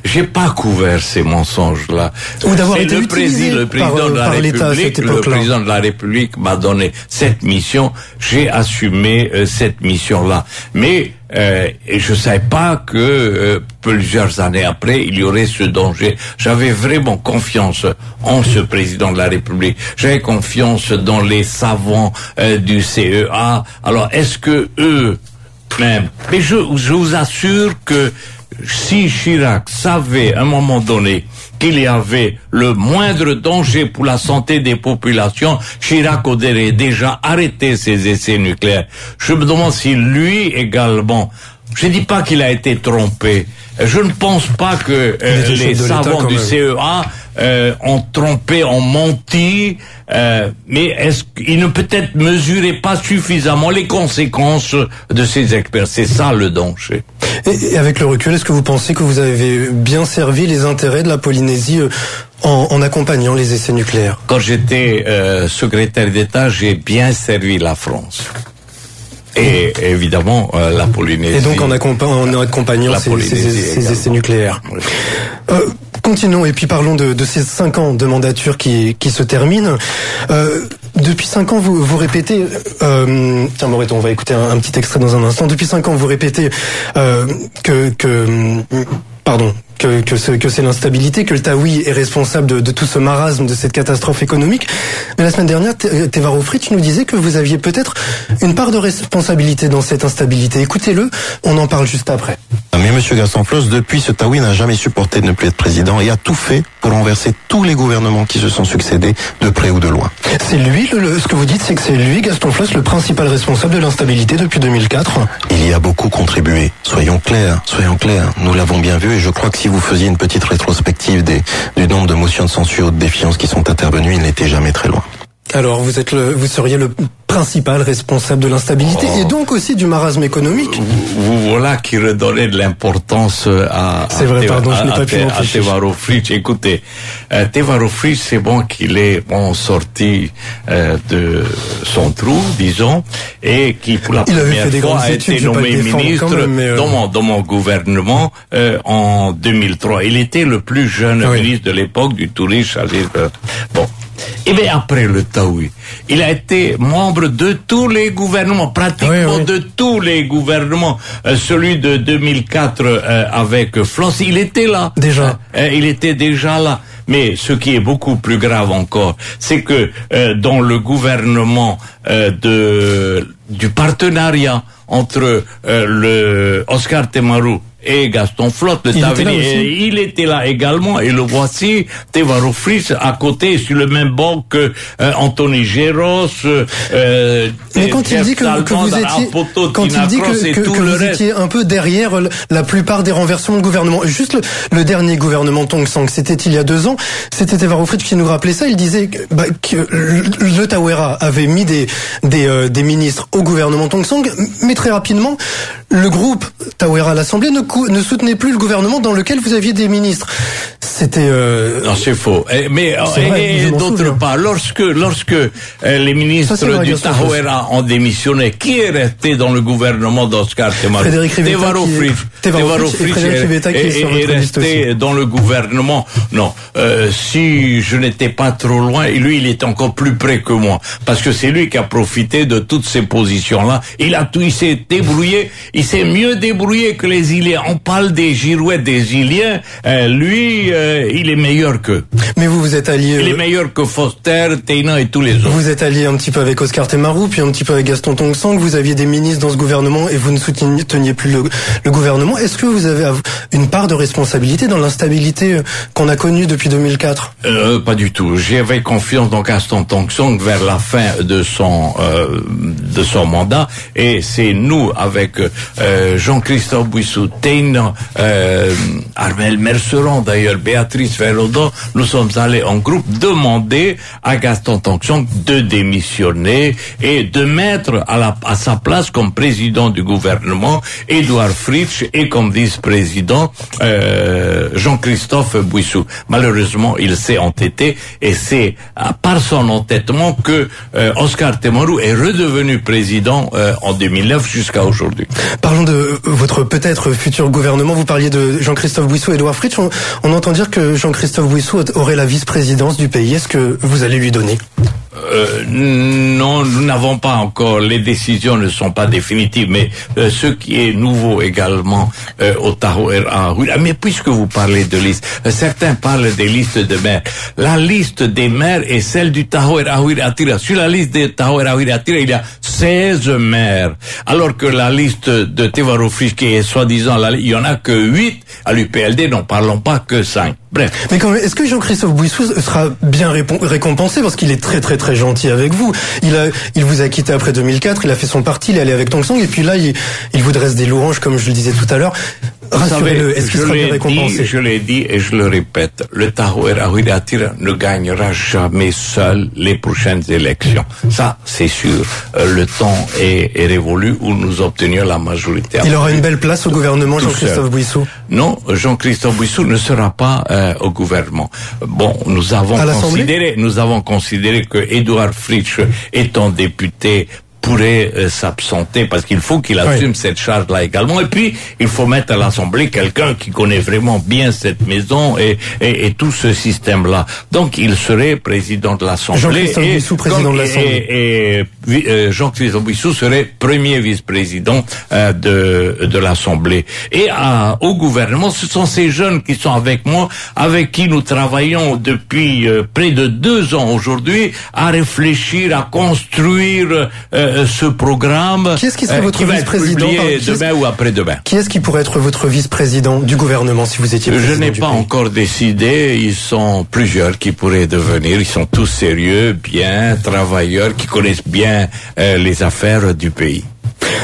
Speaker 4: j'ai pas couvert ces mensonges-là.
Speaker 3: Ou d'avoir été utilisé
Speaker 4: le président de la République, le président de la République m'a donné cette mission. J'ai assumé cette mission-là. Mais je savais pas que plusieurs années après, il y aurait ce danger. J'avais vraiment confiance en ce président de la République. J'avais confiance dans les savants du CEA. Alors, est-ce que eux même. Mais je vous assure que si Chirac savait à un moment donné qu'il y avait le moindre danger pour la santé des populations, Chirac aurait déjà arrêté ses essais nucléaires. Je me demande si lui également, je dis pas qu'il a été trompé, je ne pense pas que les savants du CEA ont trompé, ont menti, mais est-ce qu'ils ne peut-être mesuraient pas suffisamment les conséquences de ces experts? C'est ça le danger.
Speaker 3: Et avec le recul, est-ce que vous pensez que vous avez bien servi les intérêts de la Polynésie en accompagnant les essais nucléaires?
Speaker 4: Quand j'étais secrétaire d'État, j'ai bien servi la France. Et évidemment, la Polynésie.
Speaker 3: Et donc en accompagnant ces essais nucléaires. Oui. Continuons et puis parlons de ces 5 ans de mandature qui se terminent. Depuis 5 ans, vous répétez... tiens, Moreton, on va écouter un petit extrait dans un instant. Depuis 5 ans, vous répétez que que c'est l'instabilité, que le Taoui est responsable de tout ce marasme, de cette catastrophe économique. Mais la semaine dernière, Tevaro Fritsch nous disait que vous aviez peut-être une part de responsabilité dans cette instabilité. Écoutez-le, on en parle juste après.
Speaker 8: Mais monsieur Gaston Floss, depuis, ce Taoui n'a jamais supporté de ne plus être président et a tout fait pour renverser tous les gouvernements qui se sont succédés, de près ou de loin.
Speaker 3: C'est lui, ce que vous dites, c'est que c'est lui, Gaston Floss, le principal responsable de l'instabilité depuis 2004.
Speaker 8: Il y a beaucoup contribué. Soyons clairs. Nous l'avons bien vu et je crois que si vous faisiez une petite rétrospective du nombre de motions de censure ou de défiance qui sont intervenues, il n'était jamais très loin.
Speaker 3: Alors, vous seriez le principal responsable de l'instabilité et donc aussi du marasme économique.
Speaker 4: Vous voilà qui redonnez de l'importance à Tevaro Fritsch. Écoutez, Tevaro Fritsch, c'est bon qu'il est sorti de son trou, disons, et qui pour la première fois a été nommé ministre dans mon gouvernement en 2003. Il était le plus jeune ministre de l'époque du tourisme. Bon. Et bien après le Taoui, il a été membre de tous les gouvernements, pratiquement de tous les gouvernements. Celui de 2004 avec Floss, il était là.
Speaker 3: Déjà.
Speaker 4: Il était déjà là. Mais ce qui est beaucoup plus grave encore, c'est que dans le gouvernement du partenariat entre le Oscar Temaru et Gaston Floss, il était là également, et le voici, Tevaro Fritsch, à côté, sur le même banc que Anthony Géros,
Speaker 3: mais quand il dit que vous étiez un peu derrière la plupart des renversements de gouvernement, juste le dernier gouvernement Tong Sang, c'était il y a 2 ans, c'était Tevaro Fritsch qui nous rappelait ça, il disait que le Tawera avait mis des ministres au gouvernement Tong Sang, mais très rapidement, le groupe Tawera à l'Assemblée ne soutenait plus le gouvernement dans lequel vous aviez des ministres. C'était
Speaker 4: non, c'est faux. Mais d'autre part, lorsque les ministres du Tawera ont démissionné, qui est resté dans le gouvernement d'Oscar Temaru? Tevaro Fritsch est resté dans le gouvernement. Non, si je n'étais pas trop loin, lui, il est encore plus près que moi, parce que c'est lui qui a profité de toutes ces positions-là. Il s'est débrouillé, il s'est mieux débrouillé que les Iliens. On parle des girouettes des Iliens, lui, il est meilleur qu'eux.
Speaker 3: Mais vous êtes allié...
Speaker 4: Il est meilleur que Foster, Teina et tous les autres.
Speaker 3: Vous êtes allié un petit peu avec Oscar Temaru, puis un petit peu avec Gaston Tong Sang, vous aviez des ministres dans ce gouvernement et vous ne souteniez plus le gouvernement. Est-ce que vous avez une part de responsabilité dans l'instabilité qu'on a connue depuis 2004 ?
Speaker 4: Pas du tout. J'avais confiance dans Gaston Tong Sang vers la fin de son mandat, et c'est nous, avec Jean-Christophe Bouissou, Teina, Armel Merceron d'ailleurs, Béatrice Ferrodon, nous sommes allés en groupe demander à Gaston Tong Sang de démissionner et de mettre à sa place comme président du gouvernement Édouard Fritsch et comme vice-président Jean-Christophe Bouissou. Malheureusement, il s'est entêté, et c'est par son entêtement que Oscar Temaru est redevenu président en 2009 jusqu'à aujourd'hui.
Speaker 3: Parlons de votre peut-être futur gouvernement. Vous parliez de Jean-Christophe Bouissou et Édouard Fritsch. On entend dire que Jean-Christophe Bouissou aurait la vice-présidence du pays. Est-ce que vous allez lui donner ?
Speaker 4: Non, nous n'avons pas encore, les décisions ne sont pas définitives, mais ce qui est nouveau également au Tawera, mais puisque vous parlez de liste, certains parlent des listes de maires. La liste des maires est celle du Tawera Atira. Sur la liste des Tawera Atira, il y a 16 maires, alors que la liste de Tevaro Fritsch, qui est soi-disant, il y en a que 8, à l'UPLD, n'en parlons pas que 5. Bref.
Speaker 3: Mais quand même, est-ce que Jean-Christophe Bouissou sera bien récompensé, parce qu'il est très très très gentil avec vous. Il vous a quitté après 2004, il a fait son parti, il est allé avec Tong Sang, et puis là il vous dresse des louanges, comme je le disais tout à l'heure. Rassurez-le, est-ce qu'il sera bien récompensé?
Speaker 4: Je l'ai dit et je le répète, le Tawera ne gagnera jamais seul les prochaines élections. Ça, c'est sûr. Le temps est révolu où nous obtenions la majorité.
Speaker 3: Il aura une belle place au gouvernement, Jean-Christophe Bouissou?
Speaker 4: Non, Jean-Christophe Bouissou ne sera pas au gouvernement. Bon, nous avons considéré que Édouard Fritsch, étant député, pourrait s'absenter parce qu'il faut qu'il assume cette charge-là également. Et puis, il faut mettre à l'Assemblée quelqu'un qui connaît vraiment bien cette maison et tout ce système-là. Donc, il serait président de l'Assemblée.
Speaker 3: Jean-Christophe Bouissou, président de l'Assemblée.
Speaker 4: Et Jean-Christophe Bouissou serait premier vice-président de l'Assemblée. Et au gouvernement, ce sont ces jeunes qui sont avec moi, avec qui nous travaillons depuis près de 2 ans aujourd'hui, à réfléchir, à construire ce programme.
Speaker 3: Qui est-ce qui serait votre vice-président
Speaker 4: demain ou après-demain?
Speaker 3: Qui est-ce qui pourrait être votre vice-président du gouvernement si vous étiez président?
Speaker 4: Je n'ai pas encore décidé. Ils sont plusieurs qui pourraient devenir. Ils sont tous sérieux, bien, travailleurs, qui connaissent bien les affaires du pays.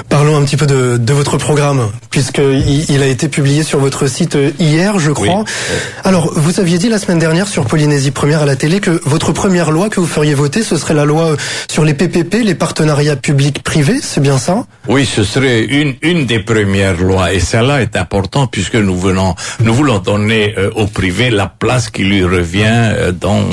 Speaker 3: Parlons un petit peu de votre programme, puisqu'il a été publié sur votre site hier, je crois. Oui. Alors, vous aviez dit la semaine dernière sur Polynésie Première à la télé que votre première loi que vous feriez voter, ce serait la loi sur les PPP, les partenariats publics-privés, c'est bien ça?
Speaker 4: Oui, ce serait une des premières lois, et celle-là est importante puisque nous voulons donner au privé la place qui lui revient dans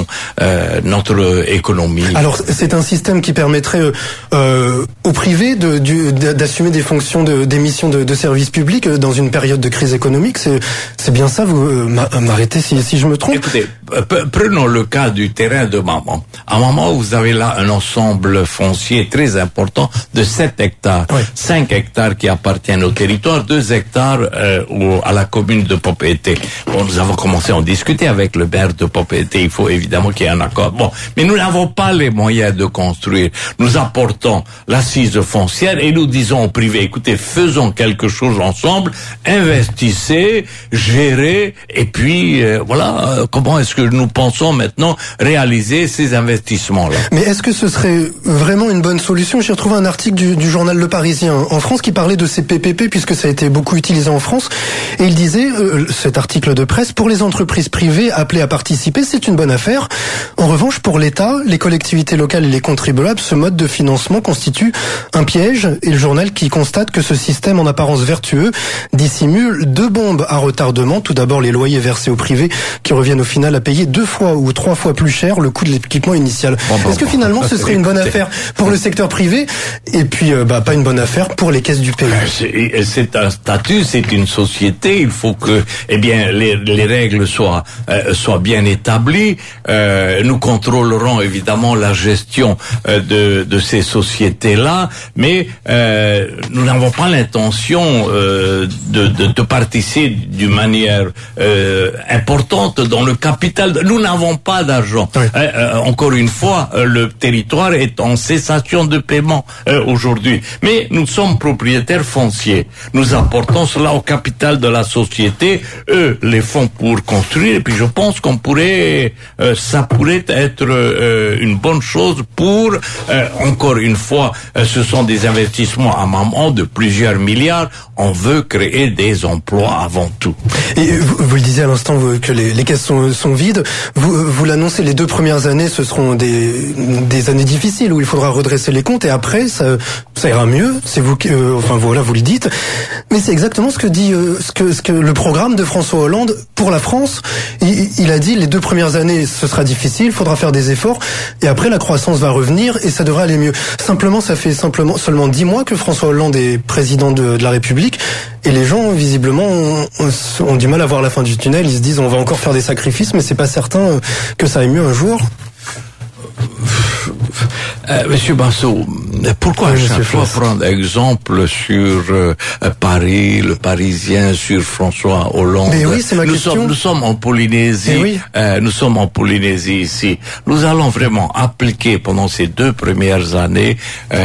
Speaker 4: notre économie.
Speaker 3: Alors, c'est un système qui permettrait au privé d'assumer des fonctions des missions de service public dans une période de crise économique. C'est bien ça, vous m'arrêtez si je me trompe.
Speaker 4: Écoutez, prenons le cas du terrain de Maman. À Maman, vous avez là un ensemble foncier très important de 7 hectares. Oui. 5 hectares qui appartiennent au territoire, 2 hectares à la commune de Papeete. Bon, nous avons commencé à en discuter avec le maire de Papeete. Il faut évidemment qu'il y ait un accord. Bon, mais nous n'avons pas les moyens de construire. Nous apportons l'assise foncière et nous disons au privé, écoutez, faisons quelque chose ensemble, investissez, gérez, et puis voilà, comment est-ce que nous pensons maintenant réaliser ces investissements-là.
Speaker 3: Mais est-ce que ce serait vraiment une bonne solution? J'ai retrouvé un article du journal Le Parisien en France qui parlait de ces PPP, puisque ça a été beaucoup utilisé en France, et il disait, cet article de presse, pour les entreprises privées appelées à participer, c'est une bonne affaire. En revanche, pour l'État, les collectivités locales et les contribuables, ce mode de financement constitue un piège, et le journal qui constate que ce système en apparence vertueux dissimule 2 bombes à retardement. Tout d'abord, les loyers versés au privé qui reviennent au final à payer 2 fois ou 3 fois plus cher le coût de l'équipement initial. Est-ce que finalement ce serait une bonne affaire pour le secteur privé et puis pas une bonne affaire pour les caisses du pays?
Speaker 4: C'est un statut, c'est une société. Il faut que les règles soient bien établies. Nous contrôlerons évidemment la gestion de ces sociétés-là, mais nous n'avons pas l'intention de participer d'une manière importante dans le capital. Nous n'avons pas d'argent. Oui. Encore une fois, le territoire est en cessation de paiement aujourd'hui. Mais nous sommes propriétaires fonciers. Nous apportons cela au capital de la société. Eux les font pour construire. Et puis je pense qu'on pourrait, ça pourrait être une bonne chose pour, encore une fois, ce sont des investissements à Maman de plusieurs milliards. On veut créer des emplois avant tout.
Speaker 3: Et vous le disiez à l'instant que les caisses sont vides. Vous l'annoncez, les 2 premières années, ce seront des années difficiles où il faudra redresser les comptes et après, ça ira mieux. C'est vous qui, enfin voilà, vous le dites. Mais c'est exactement ce que dit, ce que le programme de François Hollande pour la France. Il a dit les 2 premières années, ce sera difficile, il faudra faire des efforts et après la croissance va revenir et ça devrait aller mieux. Simplement, ça fait seulement 10 mois que François Hollande est président de la République et les gens, visiblement, ont du mal à voir la fin du tunnel. Ils se disent on va encore faire des sacrifices, mais c'est pas certain que ça aille mieux un jour.
Speaker 4: Monsieur Basso, pourquoi à chaque fois prendre exemple sur Paris, le Parisien, sur François Hollande?
Speaker 3: Mais oui, c'est ma question.
Speaker 4: Nous sommes en Polynésie. Oui. Nous sommes en Polynésie ici. Nous allons vraiment appliquer pendant ces 2 premières années.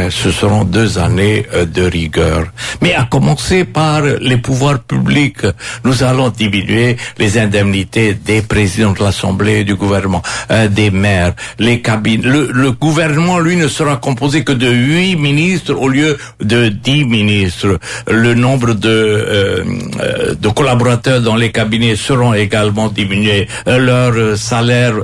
Speaker 4: Ce seront 2 années de rigueur. Mais à commencer par les pouvoirs publics. Nous allons diminuer les indemnités des présidents de l'Assemblée, du gouvernement, des maires, les cabines. Le gouvernement, lui, ne sera composé que de 8 ministres au lieu de 10 ministres. Le nombre de collaborateurs dans les cabinets seront également diminués. Leurs salaires,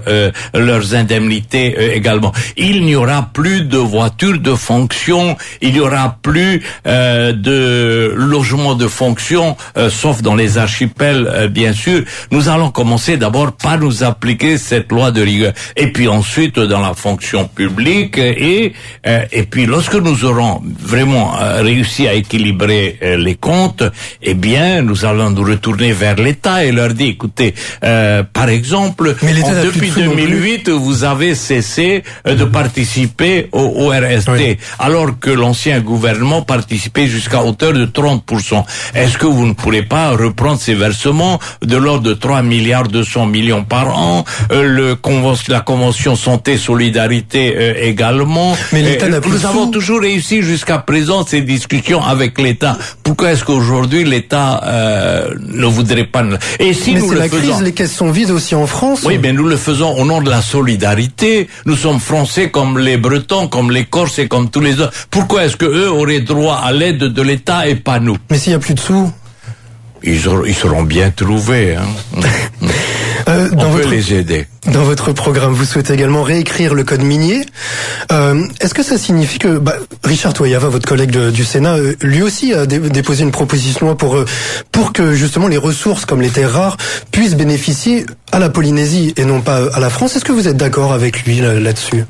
Speaker 4: leurs indemnités également. Il n'y aura plus de voitures de fonction. Il n'y aura plus de logements de fonction, sauf dans les archipels, bien sûr. Nous allons commencer d'abord par nous appliquer cette loi de rigueur. Et puis ensuite, dans la fonction publique et puis lorsque nous aurons vraiment réussi à équilibrer les comptes, eh bien nous allons nous retourner vers l'État et leur dire, écoutez, par exemple, depuis 2008 vous avez cessé de participer au RST, oui, alors que l'ancien gouvernement participait jusqu'à hauteur de 30%. Est-ce que vous ne pourrez pas reprendre ces versements de l'ordre de 3 milliards 200 millions par an, la convention santé solidarité également. Mais l'État n'a plus nous avons toujours réussi jusqu'à présent ces discussions avec l'État. Pourquoi est-ce qu'aujourd'hui l'État ne voudrait pas? Et si
Speaker 3: mais
Speaker 4: nous
Speaker 3: c'est
Speaker 4: le
Speaker 3: la
Speaker 4: faisons,
Speaker 3: crise, les caisses sont vides aussi en France.
Speaker 4: Oui, mais nous le faisons au nom de la solidarité. Nous sommes français comme les Bretons, comme les Corses et comme tous les autres. Pourquoi est-ce que eux auraient droit à l'aide de l'État et pas nous?
Speaker 3: Mais s'il y a plus de sous,
Speaker 4: ils seront bien trouvés. Hein. On peut les aider.
Speaker 3: Dans votre programme, vous souhaitez également réécrire le code minier. Est-ce que ça signifie que Richard Toyava, votre collègue du Sénat, lui aussi a déposé une proposition pour que justement les ressources comme les terres rares puissent bénéficier à la Polynésie et non pas à la France? Est-ce que vous êtes d'accord avec lui là-dessus?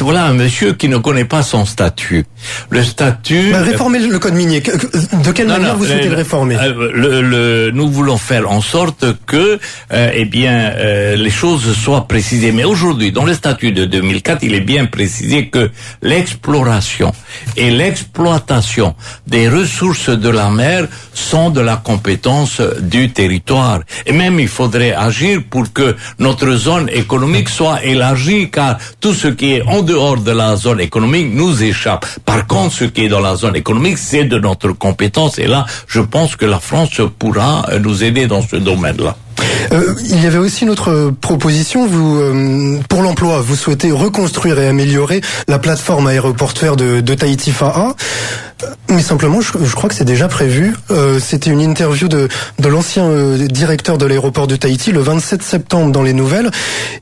Speaker 4: Voilà un monsieur qui ne connaît pas son statut. Le statut...
Speaker 3: réformer le code minier. De quelle manière vous souhaitez le réformer?
Speaker 4: Nous voulons faire en sorte que les choses soient précisées. Mais aujourd'hui, dans le statut de 2004, il est bien précisé que l'exploration et l'exploitation des ressources de la mer sont de la compétence du territoire. Et même il faudrait agir pour que notre zone économique soit élargie, car tout ce qui est en dehors de la zone économique nous échappe. Par contre, ce qui est dans la zone économique, c'est de notre compétence. Et là, je pense que la France pourra nous aider dans ce domaine-là.
Speaker 3: Il y avait aussi une autre proposition. Pour l'emploi, vous souhaitez reconstruire et améliorer la plateforme aéroportuaire de Tahiti Fa'a. Mais simplement, je crois que c'est déjà prévu. C'était une interview de l'ancien directeur de l'aéroport de Tahiti le 27 septembre dans les nouvelles,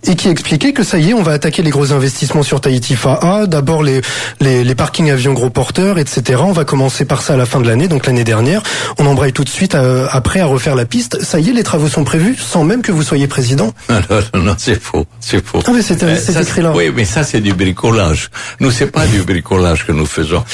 Speaker 3: et qui expliquait que ça y est, on va attaquer les gros investissements sur Tahiti Fa'a. D'abord les parkings avions gros porteurs, etc. On va commencer par ça à la fin de l'année, donc l'année dernière. On embraye tout de suite après à refaire la piste. Ça y est, les travaux sont prévus sans même que vous soyez président.
Speaker 4: Non, c'est faux, c'est faux.
Speaker 3: Ah mais c'est écrit là.
Speaker 4: Oui, mais ça c'est du bricolage. Nous, c'est pas du bricolage que nous faisons.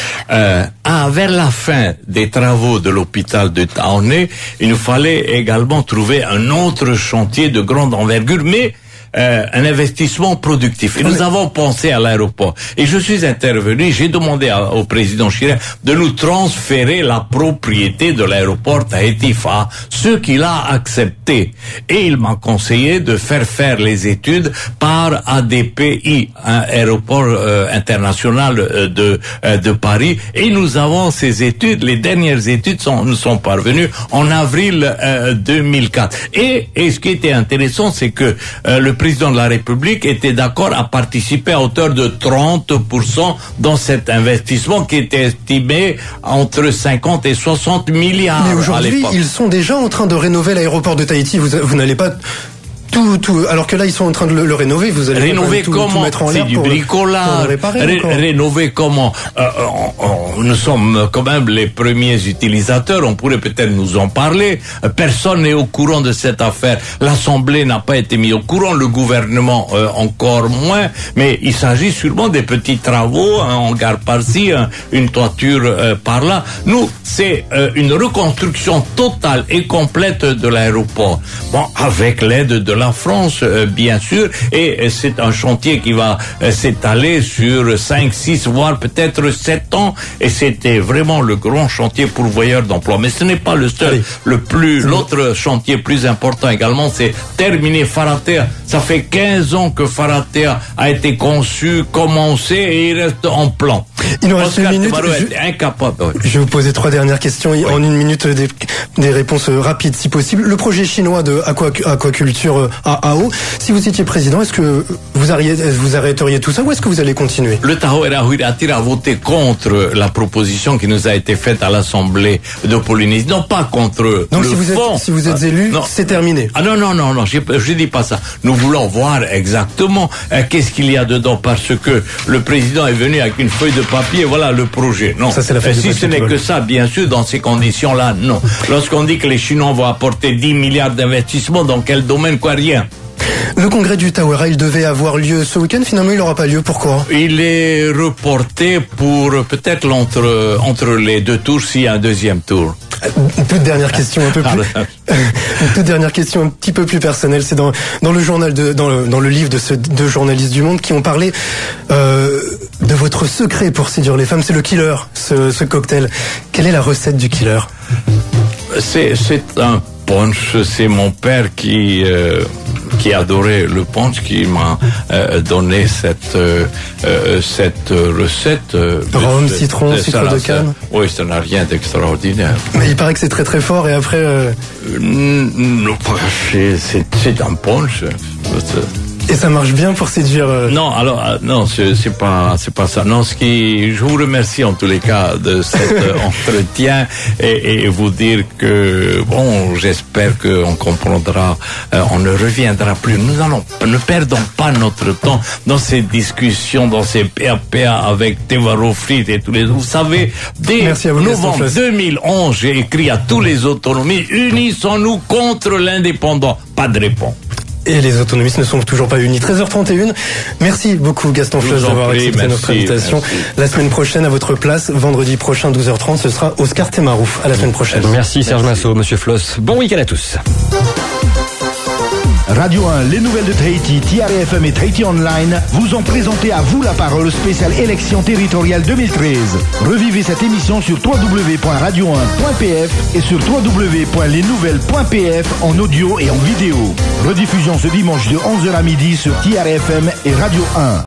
Speaker 4: Vers la fin des travaux de l'hôpital de Taoné, il nous fallait également trouver un autre chantier de grande envergure, mais un investissement productif. Et nous avons pensé à l'aéroport. Et je suis intervenu, j'ai demandé au président Chirac de nous transférer la propriété de l'aéroport Tahiti Fa'a, ce qu'il a accepté. Et il m'a conseillé de faire les études par ADPI, un aéroport international de Paris. Et nous avons ces études, les dernières études nous sont parvenues en avril 2004. Et ce qui était intéressant, c'est que le président de la République était d'accord à participer à hauteur de 30% dans cet investissement qui était estimé entre 50 et 60 milliards.
Speaker 3: Mais aujourd'hui, ils sont déjà en train de rénover l'aéroport de Tahiti. Vous n'allez pas... Tout, alors que là, ils sont en train de le rénover. Vous allez
Speaker 4: rénover comment?
Speaker 3: Tout mettre en l'air
Speaker 4: c'est du bricolage. Rénover comment? Nous sommes quand même les premiers utilisateurs. On pourrait peut-être nous en parler. Personne n'est au courant de cette affaire. L'Assemblée n'a pas été mise au courant. Le gouvernement encore moins. Mais il s'agit sûrement des petits travaux. Un hangar par-ci, une toiture par-là. Nous, c'est une reconstruction totale et complète de l'aéroport. Bon, avec l'aide de la France, bien sûr, et c'est un chantier qui va s'étaler sur 5, 6, voire peut-être 7 ans, et c'était vraiment le grand chantier pourvoyeur d'emploi. Mais ce n'est pas le seul. L'autre chantier plus important également, c'est terminer Faratea. Ça fait 15 ans que Faratea a été conçu, commencé, et il reste en plan.
Speaker 3: Il nous reste une minute.
Speaker 4: Incapable.
Speaker 3: Je vais vous poser 3 dernières questions. En une minute, des réponses rapides si possible. Le projet chinois de aquaculture à AO, si vous étiez président, est-ce que vous arrêteriez tout ça ou est-ce que vous allez continuer?
Speaker 4: Le Tahoe Rahuiratir a voté contre la proposition qui nous a été faite à l'Assemblée de Polynésie. Non, pas contre
Speaker 3: donc
Speaker 4: le fond.
Speaker 3: Si vous êtes élu, c'est terminé.
Speaker 4: Ah non, je dis pas ça. Nous voulons voir exactement qu'est-ce qu'il y a dedans, parce que le président est venu avec une feuille de papier, voilà le projet. Non.
Speaker 3: Ça, c'est la feuille de
Speaker 4: si ce n'est que ça, bien sûr, dans ces conditions-là, non. Lorsqu'on dit que les Chinois vont apporter 10 milliards d'investissements, dans quel domaine, quoi, rien.
Speaker 3: Le congrès du Tawera, il devait avoir lieu ce week-end, finalement il n'aura pas lieu. Pourquoi?
Speaker 4: Il est reporté pour peut-être entre les deux tours, s'il y a un deuxième tour.
Speaker 3: Une toute dernière question un peu plus une toute dernière question un petit peu plus personnelle. C'est dans le journal dans le livre de ces deux journalistes du Monde qui ont parlé de votre secret pour séduire les femmes. C'est le killer, ce cocktail. Quelle est la recette du killer?
Speaker 4: C'est un punch. C'est mon père qui adorait le punch, qui m'a donné cette recette.
Speaker 3: Rhum, citron, sucre de canne.
Speaker 4: Oui, ça n'a rien d'extraordinaire.
Speaker 3: Mais il paraît que c'est très très fort et après.
Speaker 4: Non, c'est un punch.
Speaker 3: Et ça marche bien pour séduire.
Speaker 4: Non, alors non, c'est pas ça. Non, je vous remercie en tous les cas de cet entretien et vous dire que bon, j'espère qu'on comprendra. On ne reviendra plus. Ne perdons pas notre temps dans ces discussions, dans ces PAPA avec Tevaro Frit et tous les autres. Vous savez, dès novembre 2011, j'ai écrit à tous les autonomies: unissons-nous contre l'indépendant. Pas de réponse.
Speaker 3: Et les autonomistes ne sont toujours pas unis. 13h31. Merci beaucoup Gaston Flosse d'avoir accepté notre invitation. Merci. La semaine prochaine, à votre place, vendredi prochain, 12h30, ce sera Oscar Temarouf. À la semaine prochaine.
Speaker 2: Merci Serge Massot, Monsieur Flosse. Bon week-end à tous.
Speaker 1: Radio 1, les nouvelles de Tahiti, TRFM et Tahiti Online vous ont présenté à vous la parole spéciale élection territoriale 2013. Revivez cette émission sur www.radio1.pf et sur www.lesnouvelles.pf en audio et en vidéo. Rediffusion ce dimanche de 11h à midi sur TRFM et Radio 1.